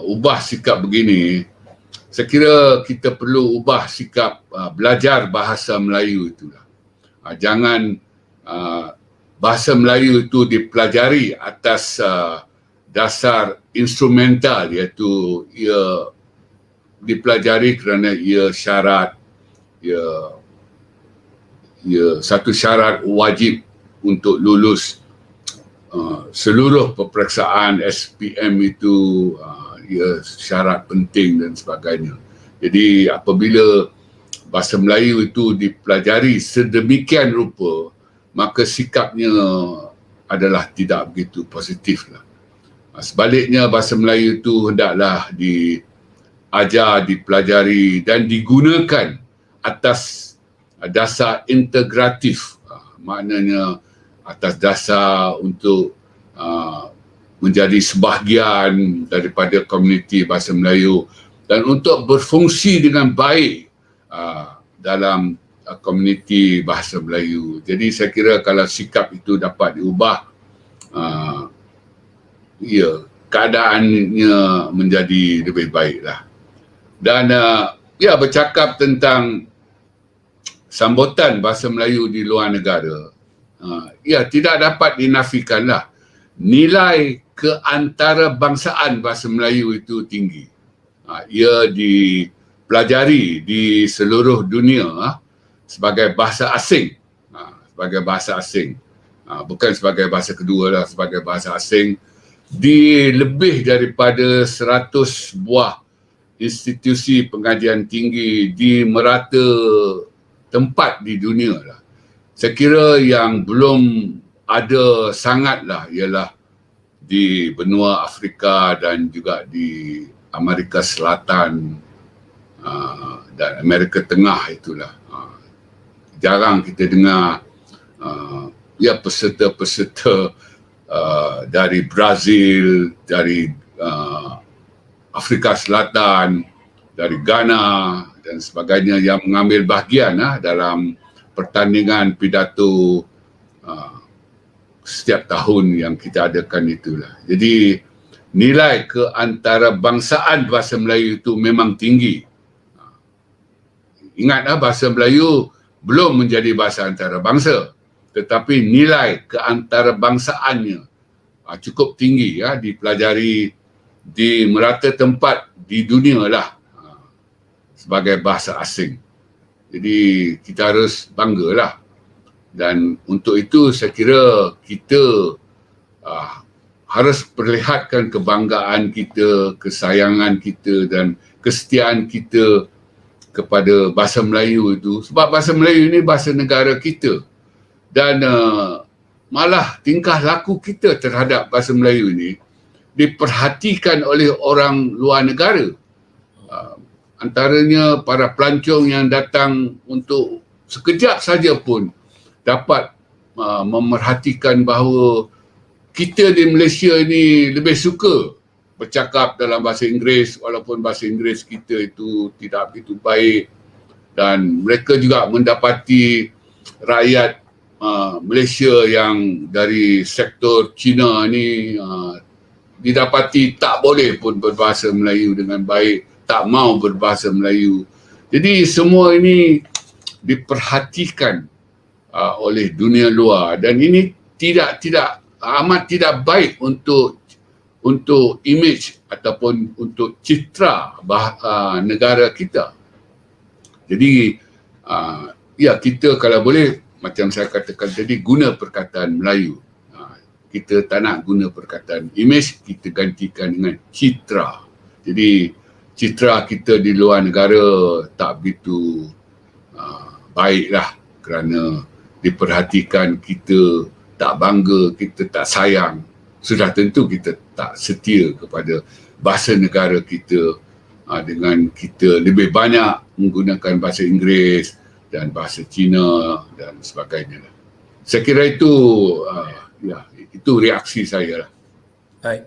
ubah sikap begini, saya kira kita perlu ubah sikap belajar bahasa Melayu itulah. Jangan bahasa Melayu itu dipelajari atas dasar instrumental, iaitu ia dipelajari kerana ia syarat, ia satu syarat wajib untuk lulus seluruh peperiksaan SPM itu, ia syarat penting dan sebagainya. Jadi apabila bahasa Melayu itu dipelajari sedemikian rupa, maka sikapnya adalah tidak begitu positif lah. Sebaliknya bahasa Melayu itu hendaklah diajar, dipelajari dan digunakan atas dasar integratif. Maknanya atas dasar untuk menjadi sebahagian daripada komuniti bahasa Melayu dan untuk berfungsi dengan baik dalam komuniti bahasa Melayu. Jadi saya kira kalau sikap itu dapat diubah, keadaannya menjadi lebih baiklah. Dan bercakap tentang sambutan bahasa Melayu di luar negara, tidak dapat dinafikanlah. Nilai keantarabangsaan bahasa Melayu itu tinggi. Ia dipelajari di seluruh dunia sebagai bahasa asing. Sebagai bahasa asing. Bukan sebagai bahasa kedua lah, sebagai bahasa asing. Di lebih daripada 100 buah institusi pengajian tinggi di merata tempat di dunia lah. Saya kira yang belum ada sangatlah ialah di benua Afrika dan juga di Amerika Selatan dan Amerika Tengah itulah. Jarang kita dengar peserta-peserta dari Brazil, dari Afrika Selatan, dari Ghana dan sebagainya yang mengambil bahagian dalam pertandingan pidato setiap tahun yang kita adakan itulah. Jadi nilai keantarabangsaan bahasa Melayu itu memang tinggi. Ingatlah, bahasa Melayu belum menjadi bahasa antarabangsa, tetapi nilai keantarabangsaannya cukup tinggi, dipelajari di merata tempat di dunia lah sebagai bahasa asing. Jadi kita harus banggalah. Dan untuk itu saya kira kita harus perlihatkan kebanggaan kita, kesayangan kita dan kesetiaan kita kepada bahasa Melayu itu. Sebab bahasa Melayu ini bahasa negara kita. Dan malah tingkah laku kita terhadap bahasa Melayu ini diperhatikan oleh orang luar negara. Antaranya para pelancong yang datang untuk sekejap saja pun dapat memerhatikan bahawa kita di Malaysia ni lebih suka bercakap dalam bahasa Inggeris walaupun bahasa Inggeris kita itu tidak begitu baik, dan mereka juga mendapati rakyat Malaysia yang dari sektor Cina ni didapati tak boleh pun berbahasa Melayu dengan baik, tak mau berbahasa Melayu. Jadi semua ini diperhatikan oleh dunia luar, dan ini amat tidak baik untuk image ataupun untuk citra negara kita. Jadi ya, kita kalau boleh, macam saya katakan tadi, guna perkataan Melayu. Kita tak nak guna perkataan image, kita gantikan dengan citra. Jadi citra kita di luar negara tak begitu baiklah, kerana diperhatikan kita tak bangga, kita tak sayang. Sudah tentu kita tak setia kepada bahasa negara kita, dengan kita lebih banyak menggunakan bahasa Inggeris dan bahasa Cina dan sebagainya. Saya kira itu itu reaksi saya lah. Baik.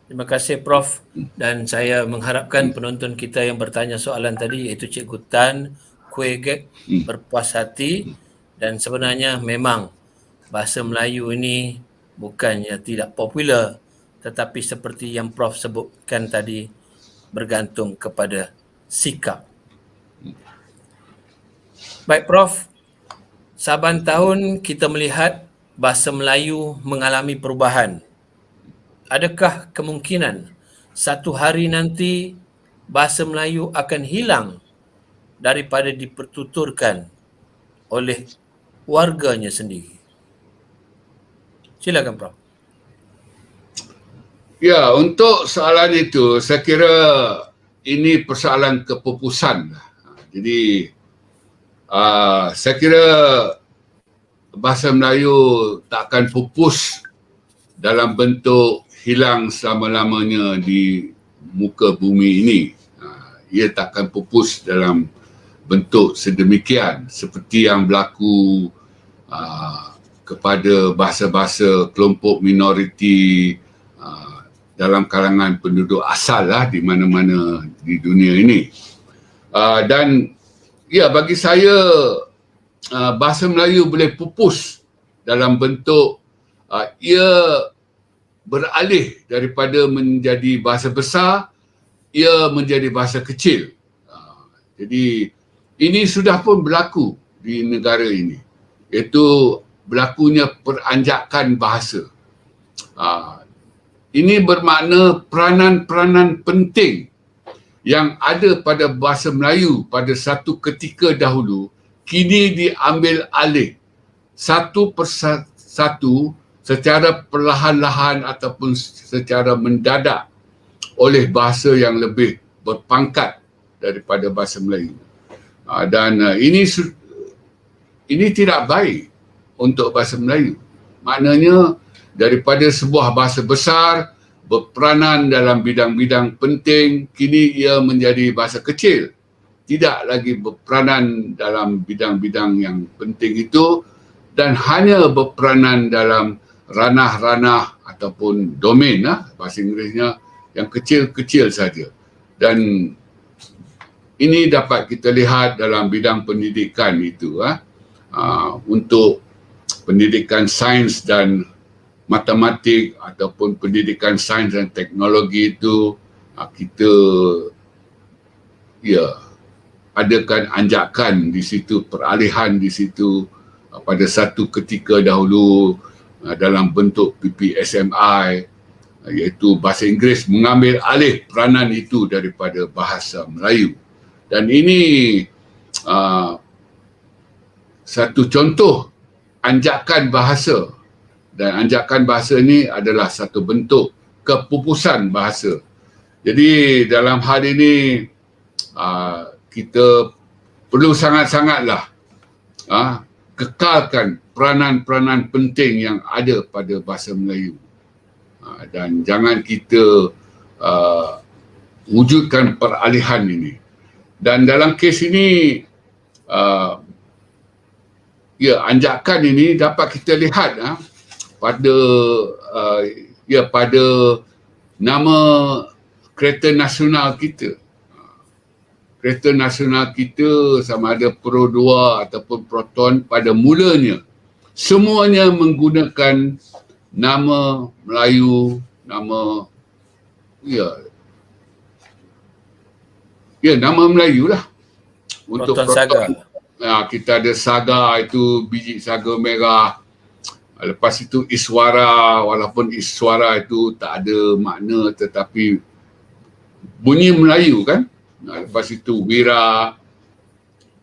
Terima kasih Prof. Dan saya mengharapkan penonton kita yang bertanya soalan tadi, iaitu Cikgu Tan, Kuegek, berpuas hati, dan sebenarnya memang bahasa Melayu ini bukannya tidak popular, tetapi seperti yang Prof sebutkan tadi, bergantung kepada sikap. Baik Prof, saban tahun kita melihat bahasa Melayu mengalami perubahan. Adakah kemungkinan satu hari nanti bahasa Melayu akan hilang daripada dipertuturkan oleh warganya sendiri? Silakan Prof. Ya, untuk soalan itu saya kira ini persoalan kepupusan. Jadi saya kira bahasa Melayu tak akan pupus dalam bentuk hilang selama-lamanya di muka bumi ini. Ia tak akan pupus dalam bentuk sedemikian seperti yang berlaku kepada bahasa-bahasa kelompok minoriti dalam kalangan penduduk asal lah di mana-mana di dunia ini. Dan ya, bagi saya bahasa Melayu boleh pupus dalam bentuk ia beralih daripada menjadi bahasa besar, ia menjadi bahasa kecil. Jadi ini sudah pun berlaku di negara ini, iaitu berlakunya peranjakan bahasa. Ini bermakna peranan-peranan penting yang ada pada bahasa Melayu pada satu ketika dahulu kini diambil alih satu persatu secara perlahan-lahan ataupun secara mendadak oleh bahasa yang lebih berpangkat daripada bahasa Melayu. Dan ini tidak baik untuk bahasa Melayu. Maknanya daripada sebuah bahasa besar berperanan dalam bidang-bidang penting, kini ia menjadi bahasa kecil. Tidak lagi berperanan dalam bidang-bidang yang penting itu dan hanya berperanan dalam ranah-ranah ataupun domain, bahasa Inggerisnya, yang kecil-kecil saja. Dan ini dapat kita lihat dalam bidang pendidikan itu. Untuk pendidikan sains dan matematik ataupun pendidikan sains dan teknologi itu, kita adakan anjakan di situ, peralihan di situ pada satu ketika dahulu dalam bentuk PPSMI, iaitu bahasa Inggeris mengambil alih peranan itu daripada bahasa Melayu. Dan ini satu contoh anjakan bahasa, dan anjakan bahasa ini adalah satu bentuk kepupusan bahasa. Jadi dalam hal ini kita perlu sangat-sangatlah kekalkan peranan-peranan penting yang ada pada bahasa Melayu, dan jangan kita wujudkan peralihan ini. Dan dalam kes ini anjakan ini dapat kita lihat pada pada nama kereta nasional kita. Kereta nasional kita sama ada Pro 2 ataupun Proton pada mulanya semuanya menggunakan nama Melayu, nama nama Melayu lah. Untuk Proton Saga. Kita ada Saga, itu biji saga merah. Lepas itu Iswara, walaupun Iswara itu tak ada makna tetapi bunyi Melayu kan. Lepas itu Wira,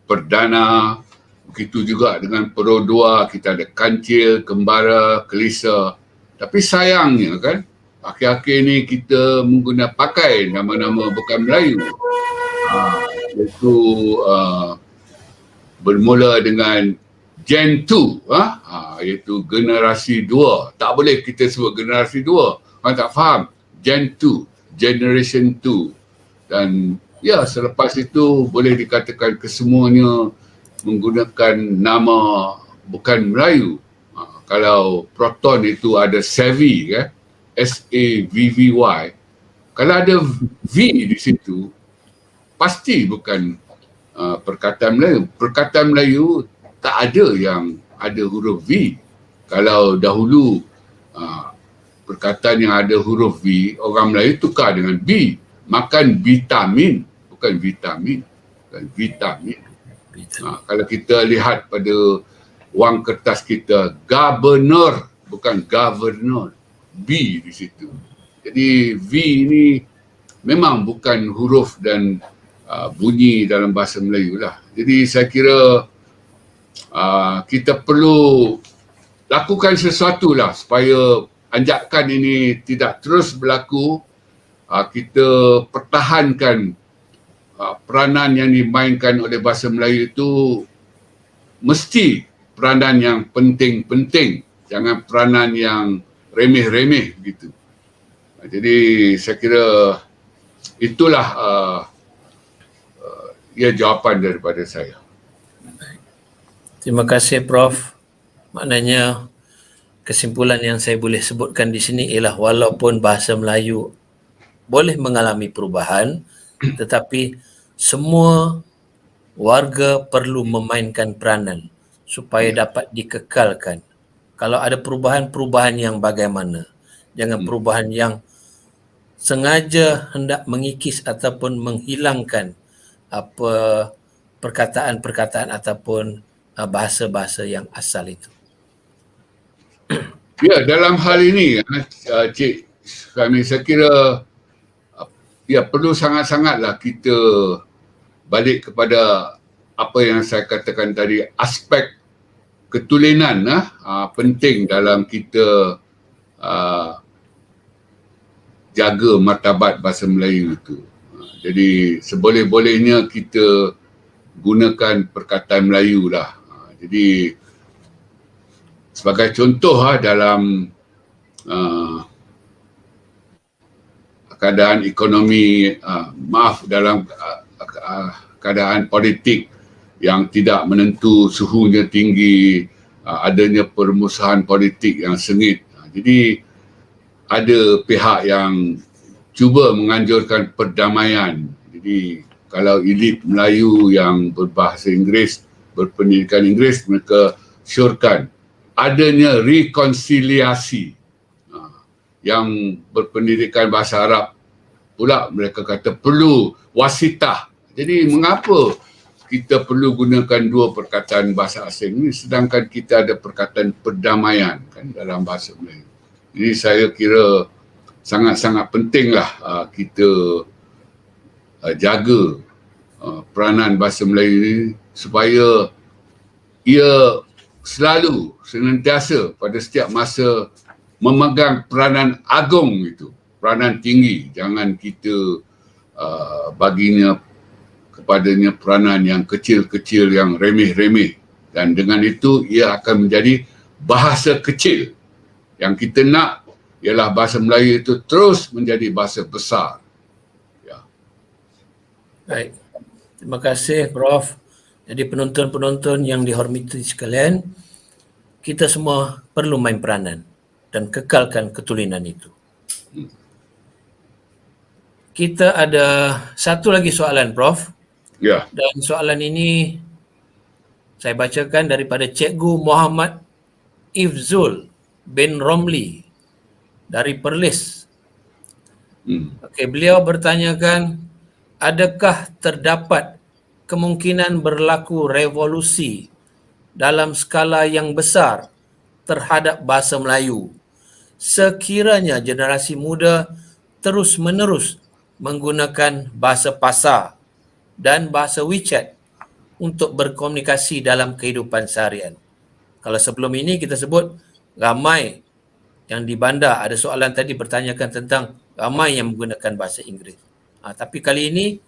Perdana, begitu juga dengan Pro 2, kita ada Kancil, Kembara, Kelisa. Tapi sayangnya kan, akhir-akhir ni kita pakai nama-nama bukan Melayu. Iaitu bermula dengan Gen 2, iaitu generasi 2. Tak boleh kita sebut generasi 2. Orang tak faham. Gen 2, Generation 2. Dan selepas itu boleh dikatakan kesemuanya menggunakan nama bukan Melayu. Kalau Proton itu ada Savvy kan, SAVVY. Kalau ada V di situ, pasti bukan perkataan Melayu. Perkataan Melayu tak ada yang ada huruf V. Kalau dahulu perkataan yang ada huruf V, orang Melayu tukar dengan B. Makan vitamin, bukan vitamin. Bukan vitamin. Kalau kita lihat pada wang kertas kita, governor, bukan governor. B di situ. Jadi V ni memang bukan huruf dan bunyi dalam bahasa Melayu lah. Jadi saya kira kita perlu lakukan sesuatu lah supaya anjakan ini tidak terus berlaku. Kita pertahankan peranan yang dimainkan oleh bahasa Melayu itu mesti peranan yang penting-penting. Jangan peranan yang remeh-remeh gitu. Jadi saya kira itulah jawapan daripada saya. Terima kasih Prof. Maknanya kesimpulan yang saya boleh sebutkan di sini ialah walaupun bahasa Melayu boleh mengalami perubahan, tetapi semua warga perlu memainkan peranan supaya dapat dikekalkan. Kalau ada perubahan-perubahan yang bagaimana, jangan perubahan yang sengaja hendak mengikis ataupun menghilangkan apa perkataan-perkataan ataupun bahasa-bahasa yang asal itu. Ya, dalam hal ini Cik Fahmi, saya kira perlu sangat-sangatlah kita balik kepada apa yang saya katakan tadi, aspek ketulinan penting dalam kita jaga martabat bahasa Melayu itu. Jadi seboleh-bolehnya kita gunakan perkataan Melayu lah. Jadi sebagai contoh dalam keadaan ekonomi, dalam keadaan politik yang tidak menentu, suhunya tinggi, adanya permusuhan politik yang sengit. Jadi ada pihak yang cuba menganjurkan perdamaian. Jadi kalau elit Melayu yang berbahasa Inggeris, berpendidikan Inggeris, mereka syorkan adanya rekonsiliasi. Yang berpendidikan bahasa Arab pula mereka kata perlu wasitah. Jadi mengapa kita perlu gunakan dua perkataan bahasa asing ni sedangkan kita ada perkataan perdamaian kan dalam bahasa Melayu. Jadi saya kira sangat-sangat pentinglah kita jaga peranan bahasa Melayu ini supaya ia selalu senantiasa pada setiap masa memegang peranan agung itu, peranan tinggi. Jangan kita baginya kepadanya peranan yang kecil-kecil, yang remeh-remeh. Dan dengan itu ia akan menjadi bahasa kecil. Yang kita nak ialah bahasa Melayu itu terus menjadi bahasa besar. Ya. Baik. Terima kasih Prof. Jadi penonton-penonton yang dihormati sekalian, kita semua perlu main peranan. dan kekalkan ketulinan itu. Kita ada satu lagi soalan, Prof. Ya. Dan soalan ini saya bacakan daripada Cikgu Muhammad Ifzul bin Romli dari Perlis. Okey, beliau bertanyakan, adakah terdapat kemungkinan berlaku revolusi dalam skala yang besar terhadap bahasa Melayu sekiranya generasi muda terus-menerus menggunakan bahasa pasar dan bahasa WeChat untuk berkomunikasi dalam kehidupan seharian? Kalau sebelum ini kita sebut ramai yang di bandar, ada soalan tadi bertanyakan tentang ramai yang menggunakan bahasa Inggeris. Tapi kali ini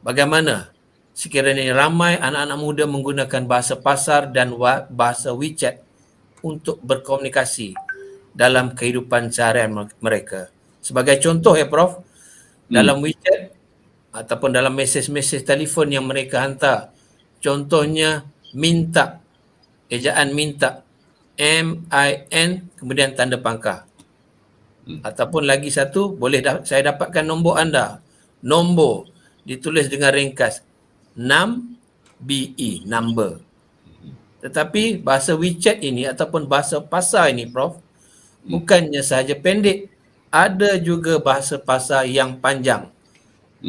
bagaimana sekiranya ramai anak-anak muda menggunakan bahasa pasar dan bahasa WeChat untuk berkomunikasi dalam kehidupan seharian mereka. Sebagai contoh ya Prof, dalam WeChat ataupun dalam mesej-mesej telefon yang mereka hantar, contohnya minta, ejaan minta, M-I-N kemudian tanda pangkah. Ataupun lagi satu, boleh saya dapatkan nombor anda. Nombor ditulis dengan ringkas NAM-BE, number. Tetapi bahasa WeChat ini ataupun bahasa pasar ini Prof, bukannya sahaja pendek, ada juga bahasa pasar yang panjang.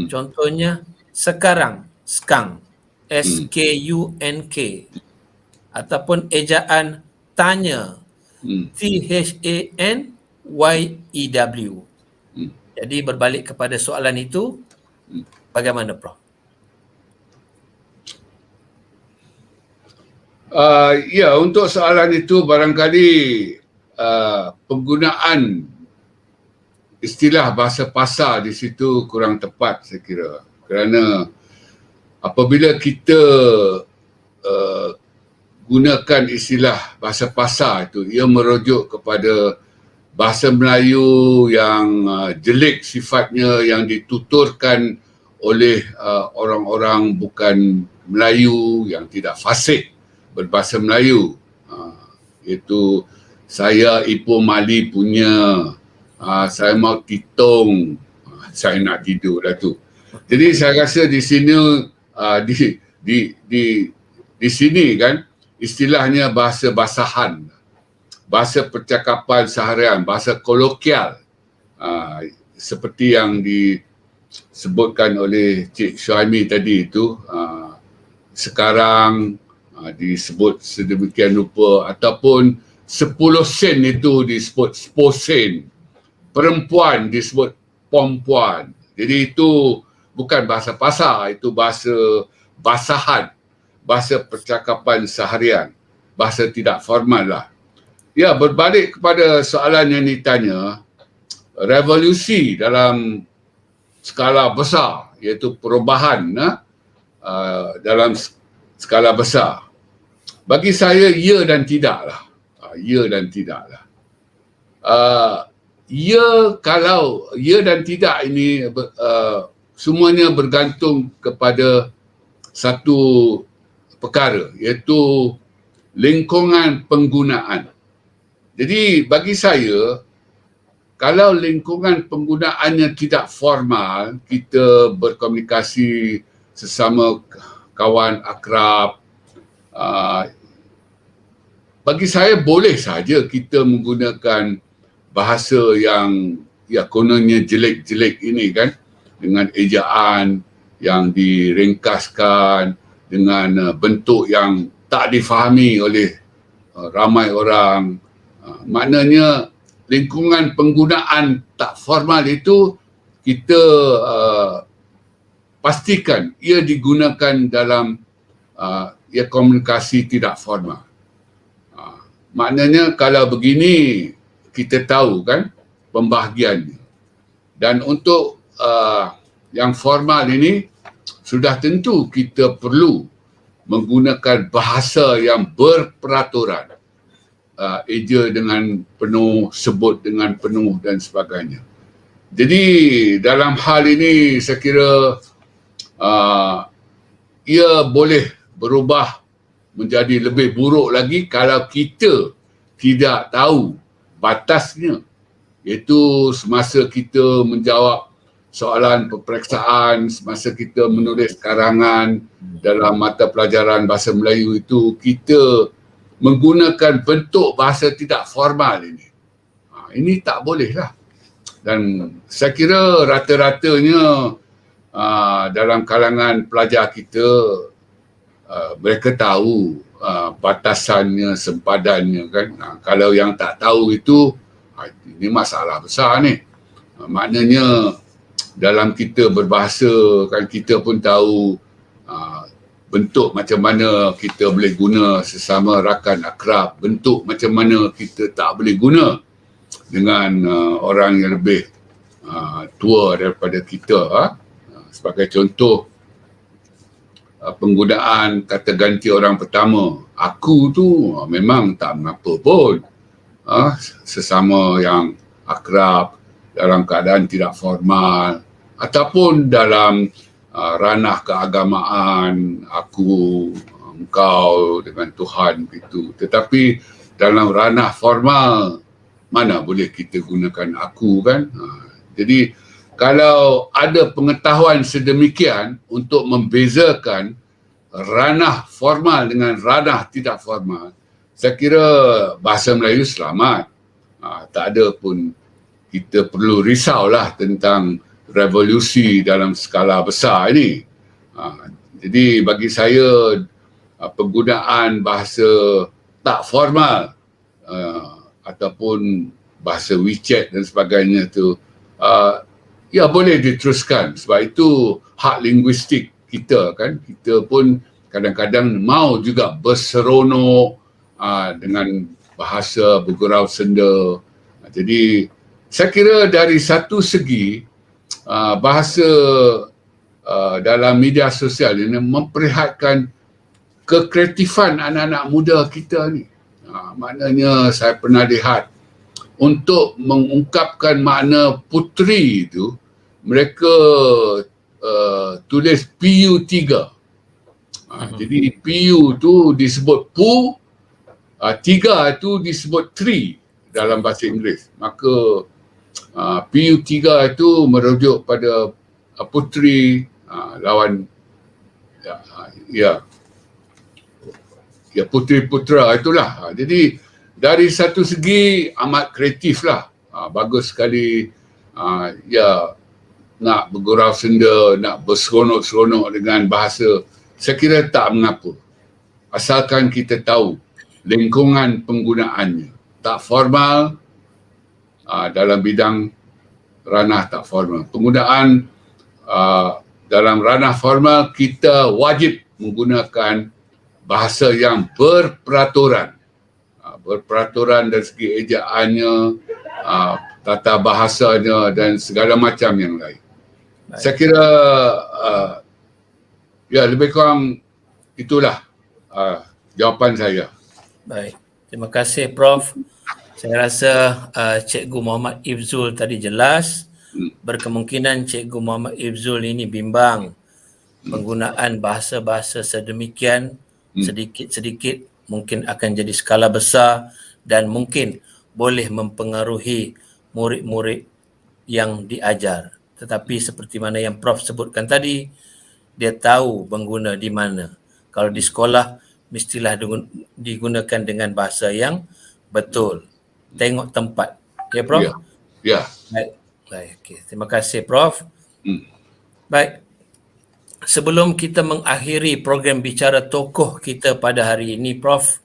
Contohnya sekarang, skang, S-K-U-N-K, ataupun ejaan tanya, T-H-A-N-Y-E-W. Jadi berbalik kepada soalan itu, bagaimana Prof? Ya, untuk soalan itu barangkali penggunaan istilah bahasa pasar di situ kurang tepat saya kira. Kerana apabila kita gunakan istilah bahasa pasar itu, ia merujuk kepada bahasa Melayu yang jelek sifatnya, yang dituturkan oleh orang-orang bukan Melayu, yang tidak fasih berbahasa Melayu. Iaitu saya Ipoh Mali punya, saya mau titung, saya nak tidur dah tu. Jadi saya rasa di sini di sini kan istilahnya bahasa basahan, bahasa percakapan seharian, bahasa kolokial, seperti yang disebutkan oleh Cik Syuaimi tadi itu, sekarang disebut sedemikian rupa, ataupun 10 sen itu disebut 10 sen, perempuan disebut perempuan. Jadi itu bukan bahasa pasar, itu bahasa basahan, bahasa percakapan seharian, bahasa tidak formal lah. Ya, berbalik kepada soalan yang ditanya, revolusi dalam skala besar, iaitu perubahan dalam skala besar. Bagi saya, ya dan tidaklah. Ya dan tidaklah. Kalau ya dan tidak ini semuanya bergantung kepada satu perkara, iaitu lingkungan penggunaan. Jadi bagi saya, kalau lingkungan penggunaannya tidak formal, kita berkomunikasi sesama kawan akrab, bagi saya boleh saja kita menggunakan bahasa yang kononnya jelek-jelek ini kan, dengan ejaan yang diringkaskan, dengan bentuk yang tak difahami oleh ramai orang. Maknanya lingkungan penggunaan tak formal itu kita pastikan ia digunakan dalam komunikasi tidak formal. Maknanya kalau begini kita tahu kan pembahagiannya. Dan untuk yang formal ini sudah tentu kita perlu menggunakan bahasa yang berperaturan, eja dengan penuh, sebut dengan penuh dan sebagainya. Jadi dalam hal ini saya kira ia boleh berubah menjadi lebih buruk lagi kalau kita tidak tahu batasnya, iaitu semasa kita menjawab soalan peperiksaan, semasa kita menulis karangan dalam mata pelajaran bahasa Melayu itu, kita menggunakan bentuk bahasa tidak formal ini. Ini tak boleh lah. Dan saya kira rata-ratanya dalam kalangan pelajar kita, mereka tahu batasannya, sempadannya kan. Kalau yang tak tahu itu, ini masalah besar ni. Maknanya dalam kita berbahasa kan, kita pun tahu bentuk macam mana kita boleh guna sesama rakan akrab, bentuk macam mana kita tak boleh guna dengan orang yang lebih tua daripada kita. Sebagai contoh, penggunaan kata ganti orang pertama, aku tu memang tak mengapa pun. Sesama yang akrab, dalam keadaan tidak formal, ataupun dalam ranah keagamaan, aku, engkau dengan Tuhan gitu. Tetapi dalam ranah formal, mana boleh kita gunakan aku kan. Jadi kalau ada pengetahuan sedemikian untuk membezakan ranah formal dengan ranah tidak formal, saya kira bahasa Melayu selamat. Tak ada pun kita perlu risaulah tentang revolusi dalam skala besar ini. Jadi bagi saya, penggunaan bahasa tak formal ataupun bahasa WeChat dan sebagainya tu, ya boleh diteruskan, sebab itu hak linguistik kita kan. Kita pun kadang-kadang mau juga berseronok dengan bahasa bergurau senda. Jadi saya kira dari satu segi, bahasa dalam media sosial ini memperlihatkan kekreatifan anak-anak muda kita ni. Maknanya saya pernah lihat, untuk mengungkapkan makna puteri itu, mereka tulis PU3. Jadi PU tu disebut pu, 3 tu disebut tree dalam bahasa Inggeris. Maka PU3 itu merujuk pada puteri lawan puteri-putera itulah. Jadi dari satu segi amat kreatif lah. Bagus sekali. Nak bergurau senda, nak berseronok-seronok dengan bahasa. Saya kira tak mengapa. Asalkan kita tahu lingkungan penggunaannya. Tak formal, dalam bidang ranah tak formal. Penggunaan dalam ranah formal, kita wajib menggunakan bahasa yang berperaturan. Berperaturan dari segi ejaannya, tata bahasanya dan segala macam yang lain. Baik. Saya kira lebih kurang itulah jawapan saya. Baik, terima kasih Prof. Saya rasa Cikgu Muhammad Ifzul tadi jelas. Berkemungkinan Cikgu Muhammad Ifzul ini bimbang penggunaan bahasa-bahasa sedemikian sedikit-sedikit mungkin akan jadi skala besar dan mungkin boleh mempengaruhi murid-murid yang diajar. Tetapi seperti mana yang Prof sebutkan tadi, dia tahu pengguna di mana. Kalau di sekolah, mestilah digunakan dengan bahasa yang betul. Tengok tempat. Ya, Prof? Ya. Baik. Okay. Terima kasih, Prof. Baik. Sebelum kita mengakhiri program bicara tokoh kita pada hari ini, Prof,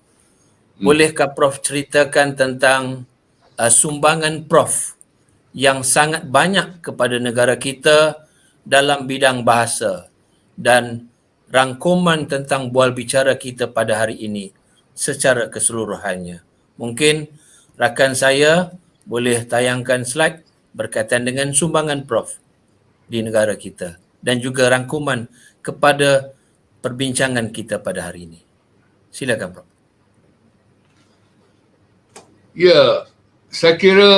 bolehkah Prof ceritakan tentang sumbangan Prof yang sangat banyak kepada negara kita dalam bidang bahasa dan rangkuman tentang bual bicara kita pada hari ini secara keseluruhannya. Mungkin rakan saya boleh tayangkan slide berkaitan dengan sumbangan Prof di negara kita dan juga rangkuman kepada perbincangan kita pada hari ini. Silakan, Prof. Ya, saya kira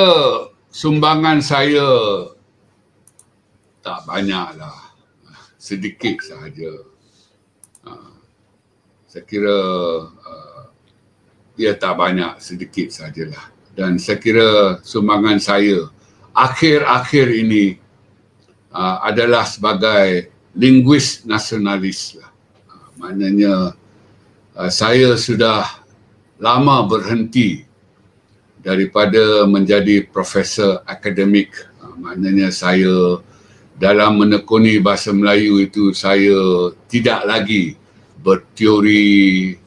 sumbangan saya tak banyaklah, sedikit sahaja. Saya kira tak banyak, sedikit sahajalah. dan saya kira sumbangan saya akhir-akhir ini adalah sebagai linguis nasionalis lah. Maknanya saya sudah lama berhenti daripada menjadi profesor akademik. Maknanya saya dalam menekuni bahasa Melayu itu saya tidak lagi berteori,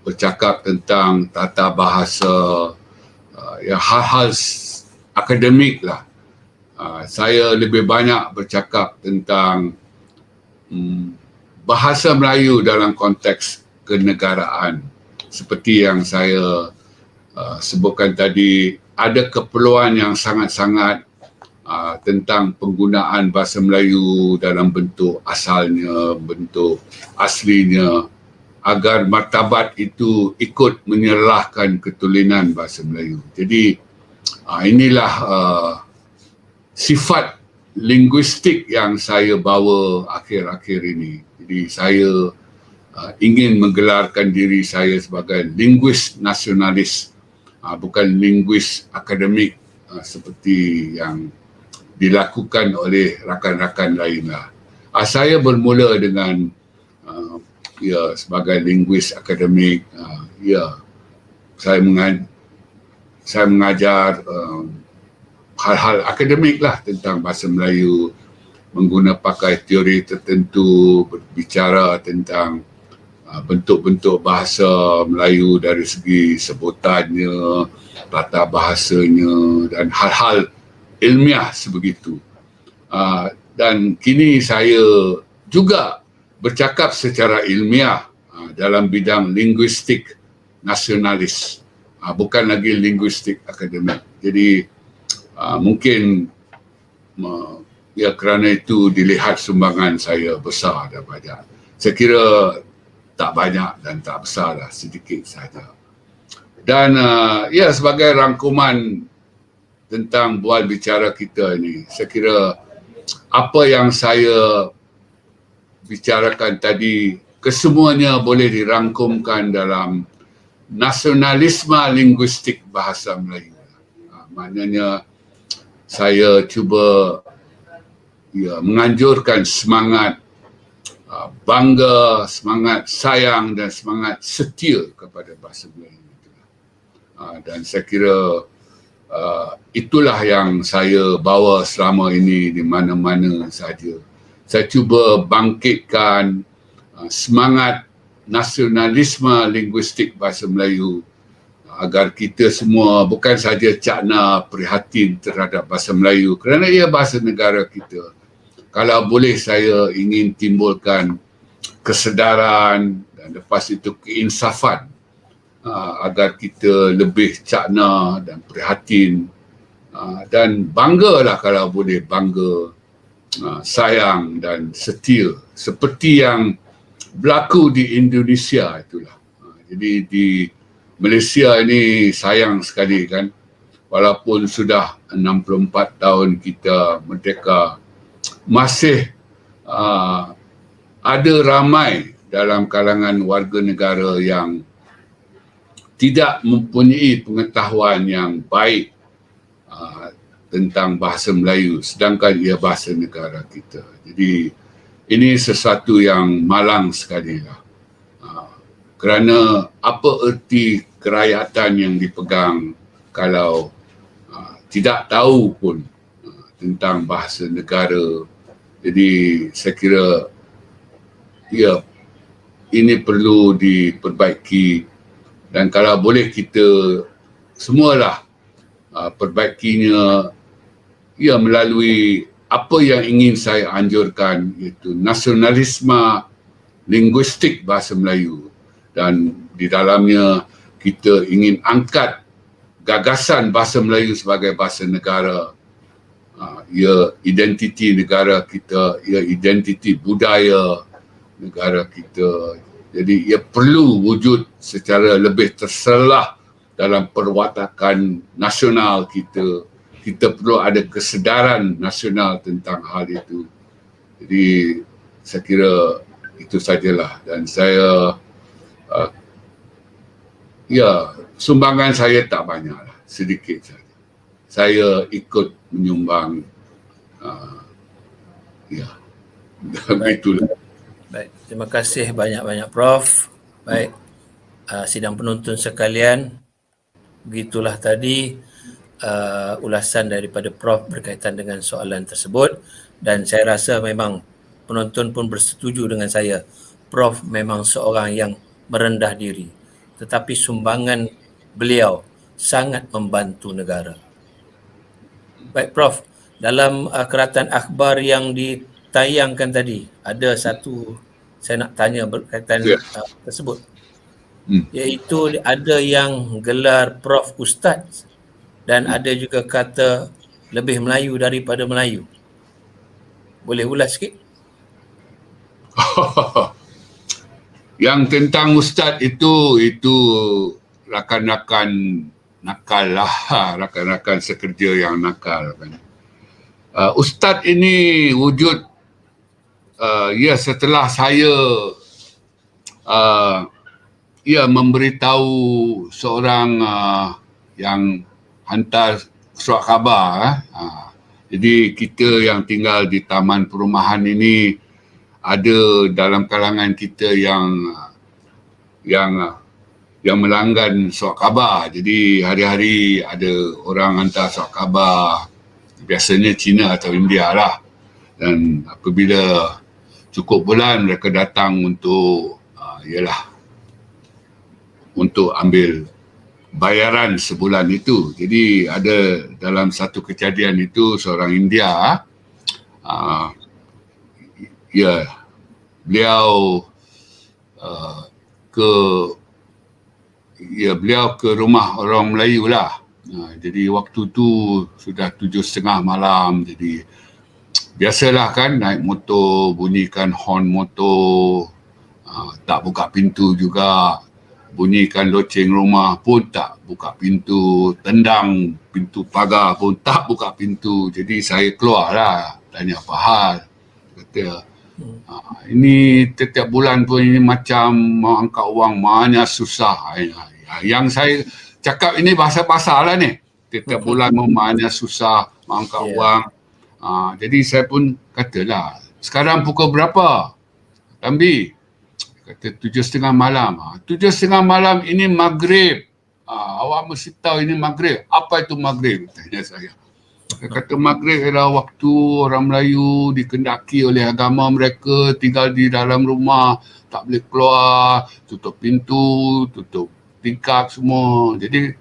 bercakap tentang tata bahasa, hal-hal akademik lah. Saya lebih banyak bercakap tentang bahasa Melayu dalam konteks kenegaraan. Seperti yang saya sebutkan tadi, ada keperluan yang sangat-sangat tentang penggunaan bahasa Melayu dalam bentuk asalnya, bentuk aslinya, agar martabat itu ikut menyerlahkan ketulinan bahasa Melayu. Jadi inilah sifat linguistik yang saya bawa akhir-akhir ini. Jadi saya ingin menggelarkan diri saya sebagai linguis nasionalis, bukan linguis akademik seperti yang dilakukan oleh rakan-rakan lainlah. Saya bermula dengan sebagai linguis akademik. Saya mengajar hal-hal akademik lah tentang bahasa Melayu, mengguna pakai teori tertentu, berbicara tentang bentuk-bentuk bahasa Melayu dari segi sebutannya, tata bahasanya dan hal-hal ilmiah sebegitu. Dan kini saya juga bercakap secara ilmiah dalam bidang linguistik nasionalis, bukan lagi linguistik akademik. Jadi mungkin kerana itu dilihat sumbangan saya besar dan banyak. Saya kira tak banyak dan tak besar lah, sedikit saja. Dan sebagai rangkuman tentang bual bicara kita ini, saya kira apa yang saya bicarakan tadi kesemuanya boleh dirangkumkan dalam nasionalisme linguistik bahasa Melayu. Maknanya saya cuba menganjurkan semangat bangga, semangat sayang dan semangat setia kepada bahasa Melayu. Dan saya kira itulah yang saya bawa selama ini di mana-mana saja. Saya cuba bangkitkan semangat nasionalisme linguistik bahasa Melayu agar kita semua bukan saja cakna prihatin terhadap bahasa Melayu kerana ia bahasa negara kita. Kalau boleh saya ingin timbulkan kesedaran dan lepas itu keinsafan agar kita lebih cakna dan prihatin dan banggalah kalau boleh bangga, sayang dan setia seperti yang berlaku di Indonesia itulah. Jadi di Malaysia ini sayang sekali kan, walaupun sudah 64 tahun kita merdeka, masih ada ramai dalam kalangan warga negara yang tidak mempunyai pengetahuan yang baik tentang bahasa Melayu, sedangkan ia bahasa negara kita. Jadi ini sesuatu yang malang sekali lah. Kerana apa erti kerakyatan yang dipegang kalau tidak tahu pun tentang bahasa negara. Jadi saya kira ini perlu diperbaiki dan kalau boleh kita semualah perbaikinya melalui apa yang ingin saya anjurkan, iaitu nasionalisme linguistik bahasa Melayu. Dan di dalamnya kita ingin angkat gagasan bahasa Melayu sebagai bahasa negara, identiti negara kita, identiti budaya negara kita. Jadi ia perlu wujud secara lebih terselah dalam perwatakan nasional kita. Kita perlu ada kesedaran nasional tentang hal itu. Jadi saya kira itu sajalah, dan saya Ya, sumbangan saya tak banyak lah, sedikit saja. Saya ikut menyumbang, ya, begitulah. Baik, terima kasih banyak-banyak Prof. Baik, sidang penonton sekalian, begitulah tadi ulasan daripada Prof berkaitan dengan soalan tersebut, dan saya rasa memang penonton pun bersetuju dengan saya. Prof memang seorang yang merendah diri, tetapi sumbangan beliau sangat membantu negara. Baik Prof, dalam keratan akhbar yang ditayangkan tadi, ada satu saya nak tanya berkaitan Ya. tersebut, Hmm. iaitu ada yang gelar Prof Ustaz dan ada juga kata lebih Melayu daripada Melayu. Boleh ulas sikit? Yang tentang ustaz itu rakan-rakan nakal lah, rakan-rakan sekerja yang nakal kan. Ustaz ini wujud ya setelah saya memberitahu seorang yang hantar surat khabar. Jadi kita yang tinggal di taman perumahan ini ada dalam kalangan kita yang melanggan surat khabar. Jadi hari-hari ada orang hantar surat khabar, biasanya Cina atau India lah. Dan apabila cukup bulan mereka datang untuk untuk ambil bayaran sebulan itu. Jadi ada dalam satu kejadian itu seorang India, beliau ke rumah orang Melayu lah. Jadi waktu tu sudah 7:30 malam. Jadi biasalah kan, naik motor, bunyikan horn motor, tak buka pintu juga, bunyikan loceng rumah pun tak buka pintu, tendang pintu pagar pun tak buka pintu. Jadi saya keluarlah, tanya apa hal. Kata, ini setiap bulan pun ini macam mau angkat wang mana susah. Yang saya cakap ini bahasa-bahasa lah ni. Setiap bulan mana susah mau angkat wang. Jadi saya pun katalah, sekarang pukul berapa? Tambi, kata 7:30 malam. 7:30 malam ini maghrib. Awak mesti tahu ini maghrib. Apa itu maghrib? Tanya saya. Dia kata maghrib adalah waktu orang Melayu dikendaki oleh agama mereka, tinggal di dalam rumah, tak boleh keluar, tutup pintu, tutup tingkap semua. Jadi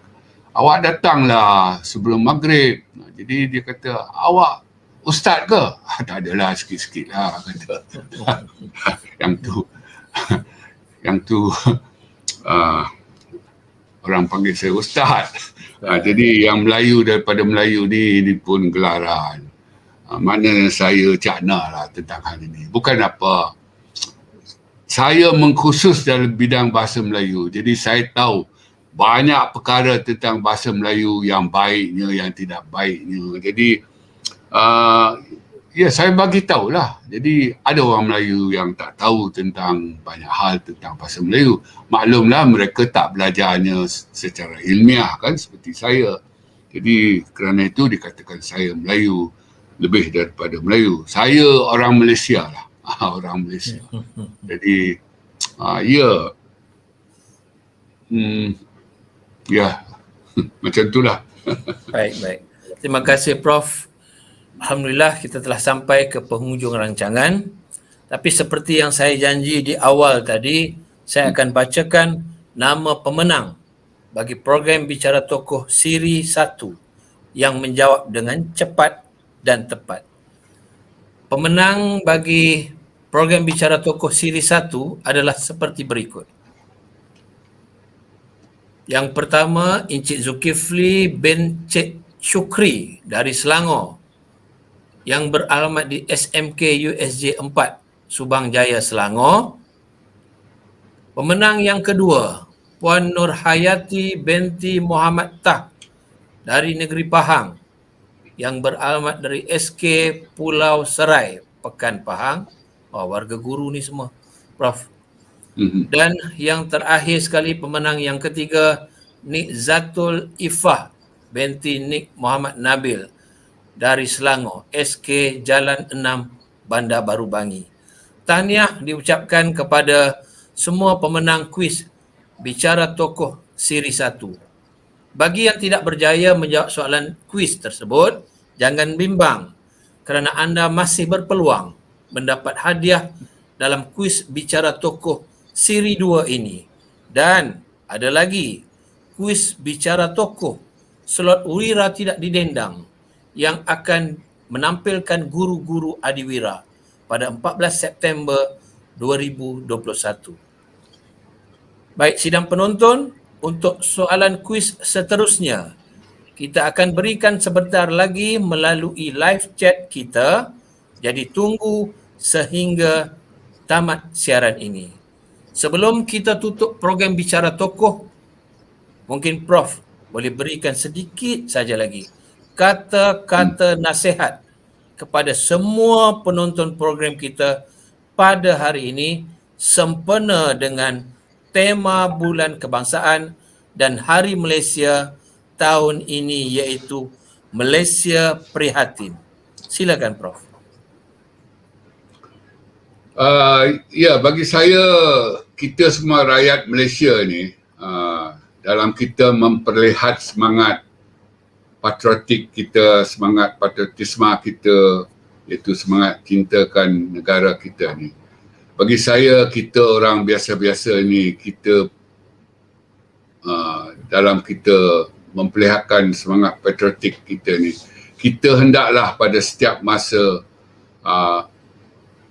awak datanglah sebelum maghrib. Jadi dia kata, awak ustaz ke? Tak adalah, sikit-sikit lah kata. Yang tu orang panggil saya ustaz. Jadi yang Melayu daripada Melayu ni pun gelaran. Mana saya cakna lah tentang hal ini. Bukan apa, saya mengkhusus dalam bidang bahasa Melayu. Jadi saya tahu banyak perkara tentang bahasa Melayu, yang baiknya, yang tidak baiknya. Jadi saya bagi tahulah. Jadi ada orang Melayu yang tak tahu tentang banyak hal tentang bahasa Melayu. Maklumlah mereka tak belajarnya secara ilmiah kan, seperti saya. Jadi kerana itu dikatakan saya Melayu lebih daripada Melayu. Saya orang Malaysia lah. Orang Malaysia. Jadi macam itulah. Baik. Terima kasih Prof. Alhamdulillah kita telah sampai ke penghujung rancangan. Tapi seperti yang saya janji di awal tadi, saya akan bacakan nama pemenang bagi program Bicara Tokoh Siri 1 yang menjawab dengan cepat dan tepat. Pemenang bagi program Bicara Tokoh Siri 1 adalah seperti berikut. Yang pertama, Encik Zulkifli bin Cik Syukri dari Selangor, yang beralamat di SMK USJ 4, Subang Jaya, Selangor. Pemenang yang kedua, Puan Nurhayati binti Muhammad Tah dari Negeri Pahang, yang beralamat dari SK Pulau Serai, Pekan Pahang. Warga guru ni semua, Prof. Dan yang terakhir sekali pemenang yang ketiga, Nik Zatul Ifah binti Nik Muhammad Nabil dari Selangor, SK Jalan 6, Bandar Baru Bangi. Tahniah diucapkan kepada semua pemenang kuis Bicara Tokoh Siri 1. Bagi yang tidak berjaya menjawab soalan kuis tersebut, jangan bimbang kerana anda masih berpeluang mendapat hadiah dalam kuis Bicara Tokoh Siri 2 ini. Dan ada lagi, kuis Bicara Tokoh slot Wira Tidak Didendang yang akan menampilkan guru-guru adiwira pada 14 September 2021. Baik sidang penonton, untuk soalan kuis seterusnya, kita akan berikan sebentar lagi melalui live chat kita. Jadi tunggu sehingga tamat siaran ini. Sebelum kita tutup program Bicara Tokoh, mungkin Prof boleh berikan sedikit saja lagi kata-kata nasihat kepada semua penonton program kita pada hari ini sempena dengan tema Bulan Kebangsaan dan Hari Malaysia tahun ini, iaitu Malaysia Prihatin. Silakan Prof. Ya, bagi saya, kita semua rakyat Malaysia ni, dalam kita memperlihat semangat patriotik kita, semangat patriotisme kita, iaitu semangat cintakan negara kita ni. Bagi saya, kita orang biasa-biasa ni, kita dalam kita memperlihatkan semangat patriotik kita ni, kita hendaklah pada setiap masa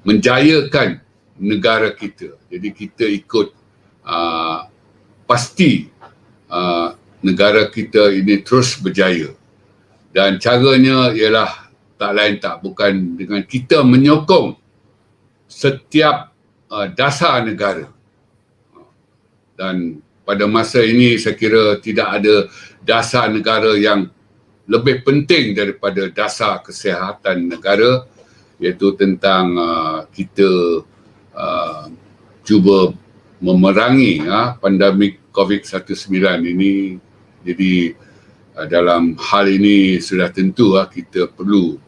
menjayakan negara kita. Jadi kita ikut pasti negara kita ini terus berjaya. Dan caranya ialah tak lain tak bukan dengan kita menyokong setiap dasar negara. Dan pada masa ini saya kira tidak ada dasar negara yang lebih penting daripada dasar kesihatan negara, iaitu tentang kita cuba memerangi pandemik COVID-19 ini. Jadi dalam hal ini sudah tentu kita perlu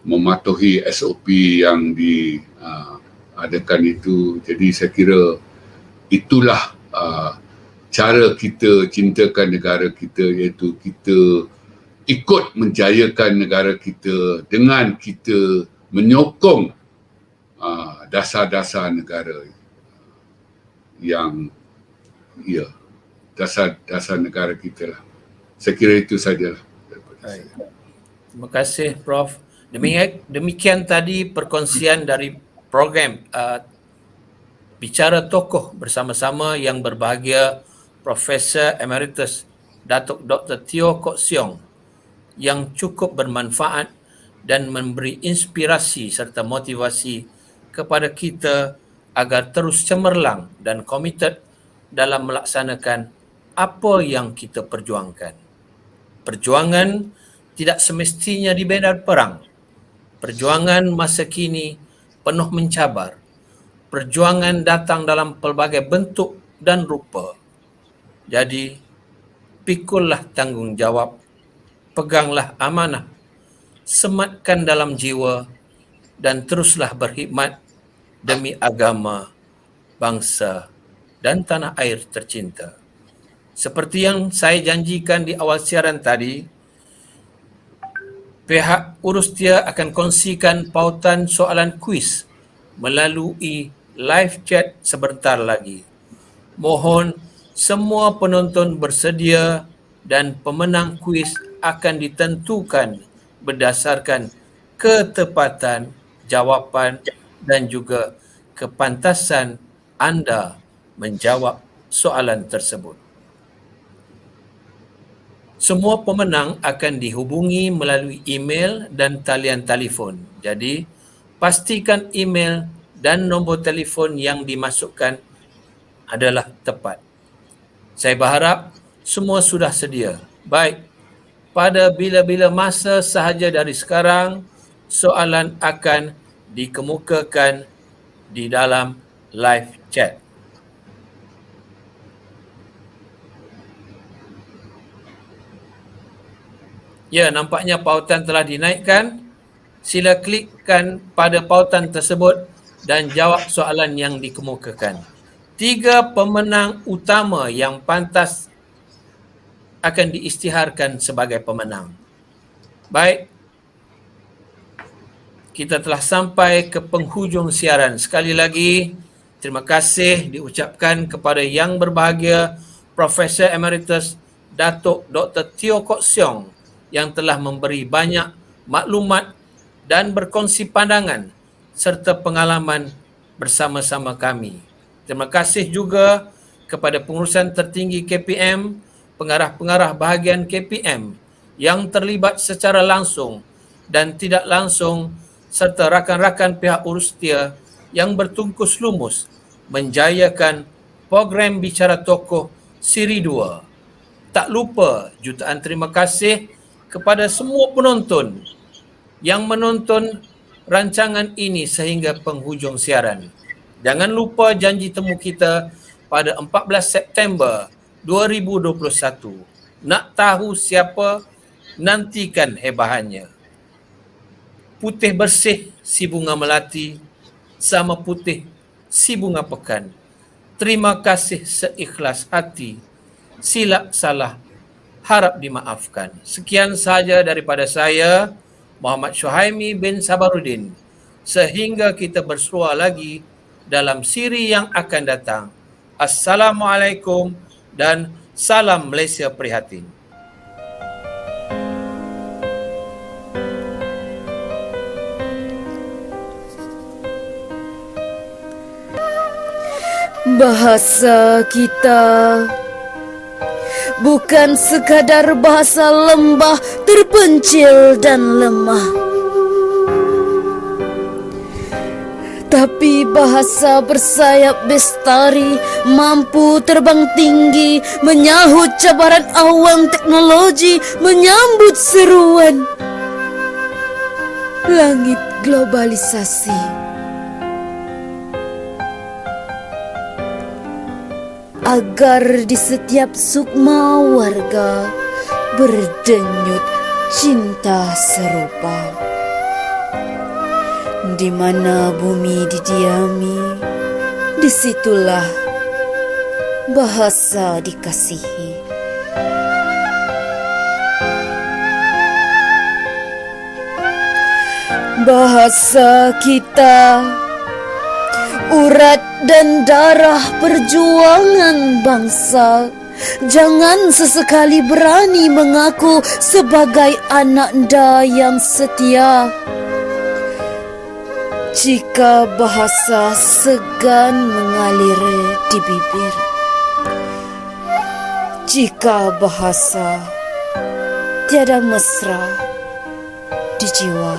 mematuhi SOP yang diadakan itu. Jadi saya kira itulah cara kita cintakan negara kita, iaitu kita ikut menjayakan negara kita dengan kita menyokong dasar-dasar negara yang dasar-dasar negara kita lah. Saya kira itu sajalah. Terima kasih Prof. Demikian tadi perkongsian dari program Bicara Tokoh bersama-sama yang berbahagia Profesor Emeritus Datuk Dr. Teo Kok Siong, yang cukup bermanfaat dan memberi inspirasi serta motivasi kepada kita agar terus cemerlang dan komited dalam melaksanakan apa yang kita perjuangkan. Perjuangan tidak semestinya di medan perang. Perjuangan masa kini penuh mencabar. Perjuangan datang dalam pelbagai bentuk dan rupa. Jadi, pikullah tanggungjawab, peganglah amanah, sematkan dalam jiwa dan teruslah berkhidmat demi agama, bangsa dan tanah air tercinta. Seperti yang saya janjikan di awal siaran tadi, pihak Urustia akan kongsikan pautan soalan kuis melalui live chat sebentar lagi. Mohon semua penonton bersedia dan pemenang kuis akan ditentukan berdasarkan ketepatan jawapan dan juga kepantasan anda menjawab soalan tersebut. Semua pemenang akan dihubungi melalui email dan talian telefon. Jadi, pastikan email dan nombor telefon yang dimasukkan adalah tepat. Saya berharap semua sudah sedia. Baik, pada bila-bila masa sahaja dari sekarang, soalan akan dikemukakan di dalam live chat. Ya, nampaknya pautan telah dinaikkan. Sila klikkan pada pautan tersebut dan jawab soalan yang dikemukakan. 3 pemenang utama yang pantas akan diisytiharkan sebagai pemenang. Baik, kita telah sampai ke penghujung siaran. Sekali lagi, terima kasih diucapkan kepada yang berbahagia Profesor Emeritus Datuk Dr. Teo Kok Siong yang telah memberi banyak maklumat dan berkongsi pandangan serta pengalaman bersama-sama kami. Terima kasih juga kepada pengurusan tertinggi KPM, pengarah-pengarah bahagian KPM yang terlibat secara langsung dan tidak langsung serta rakan-rakan pihak Urustia yang bertungkus lumus menjayakan program Bicara Tokoh Siri 2. Tak lupa jutaan terima kasih kepada semua penonton yang menonton rancangan ini sehingga penghujung siaran. Jangan lupa janji temu kita pada 14 September 2021. Nak tahu siapa? Nantikan hebahannya. Putih bersih si bunga melati sama putih si bunga pekan. Terima kasih seikhlas hati. Silap salah harap dimaafkan. Sekian sahaja daripada saya, Muhammad Syuhaimi bin Sabaruddin. Sehingga kita bersua lagi dalam siri yang akan datang. Assalamualaikum dan salam Malaysia Prihatin. Bahasa kita bukan sekadar bahasa lembah, terpencil dan lemah, tapi bahasa bersayap bestari, mampu terbang tinggi, menyahut cabaran awang teknologi, menyambut seruan langit globalisasi. Agar di setiap sukma warga berdenyut cinta serupa. Di mana bumi didiami, disitulah bahasa dikasihi. Bahasa kita urat dan darah perjuangan bangsa. Jangan sesekali berani mengaku sebagai anak anda yang setia. Jika bahasa segan mengalir di bibir, jika bahasa tiada mesra di jiwa.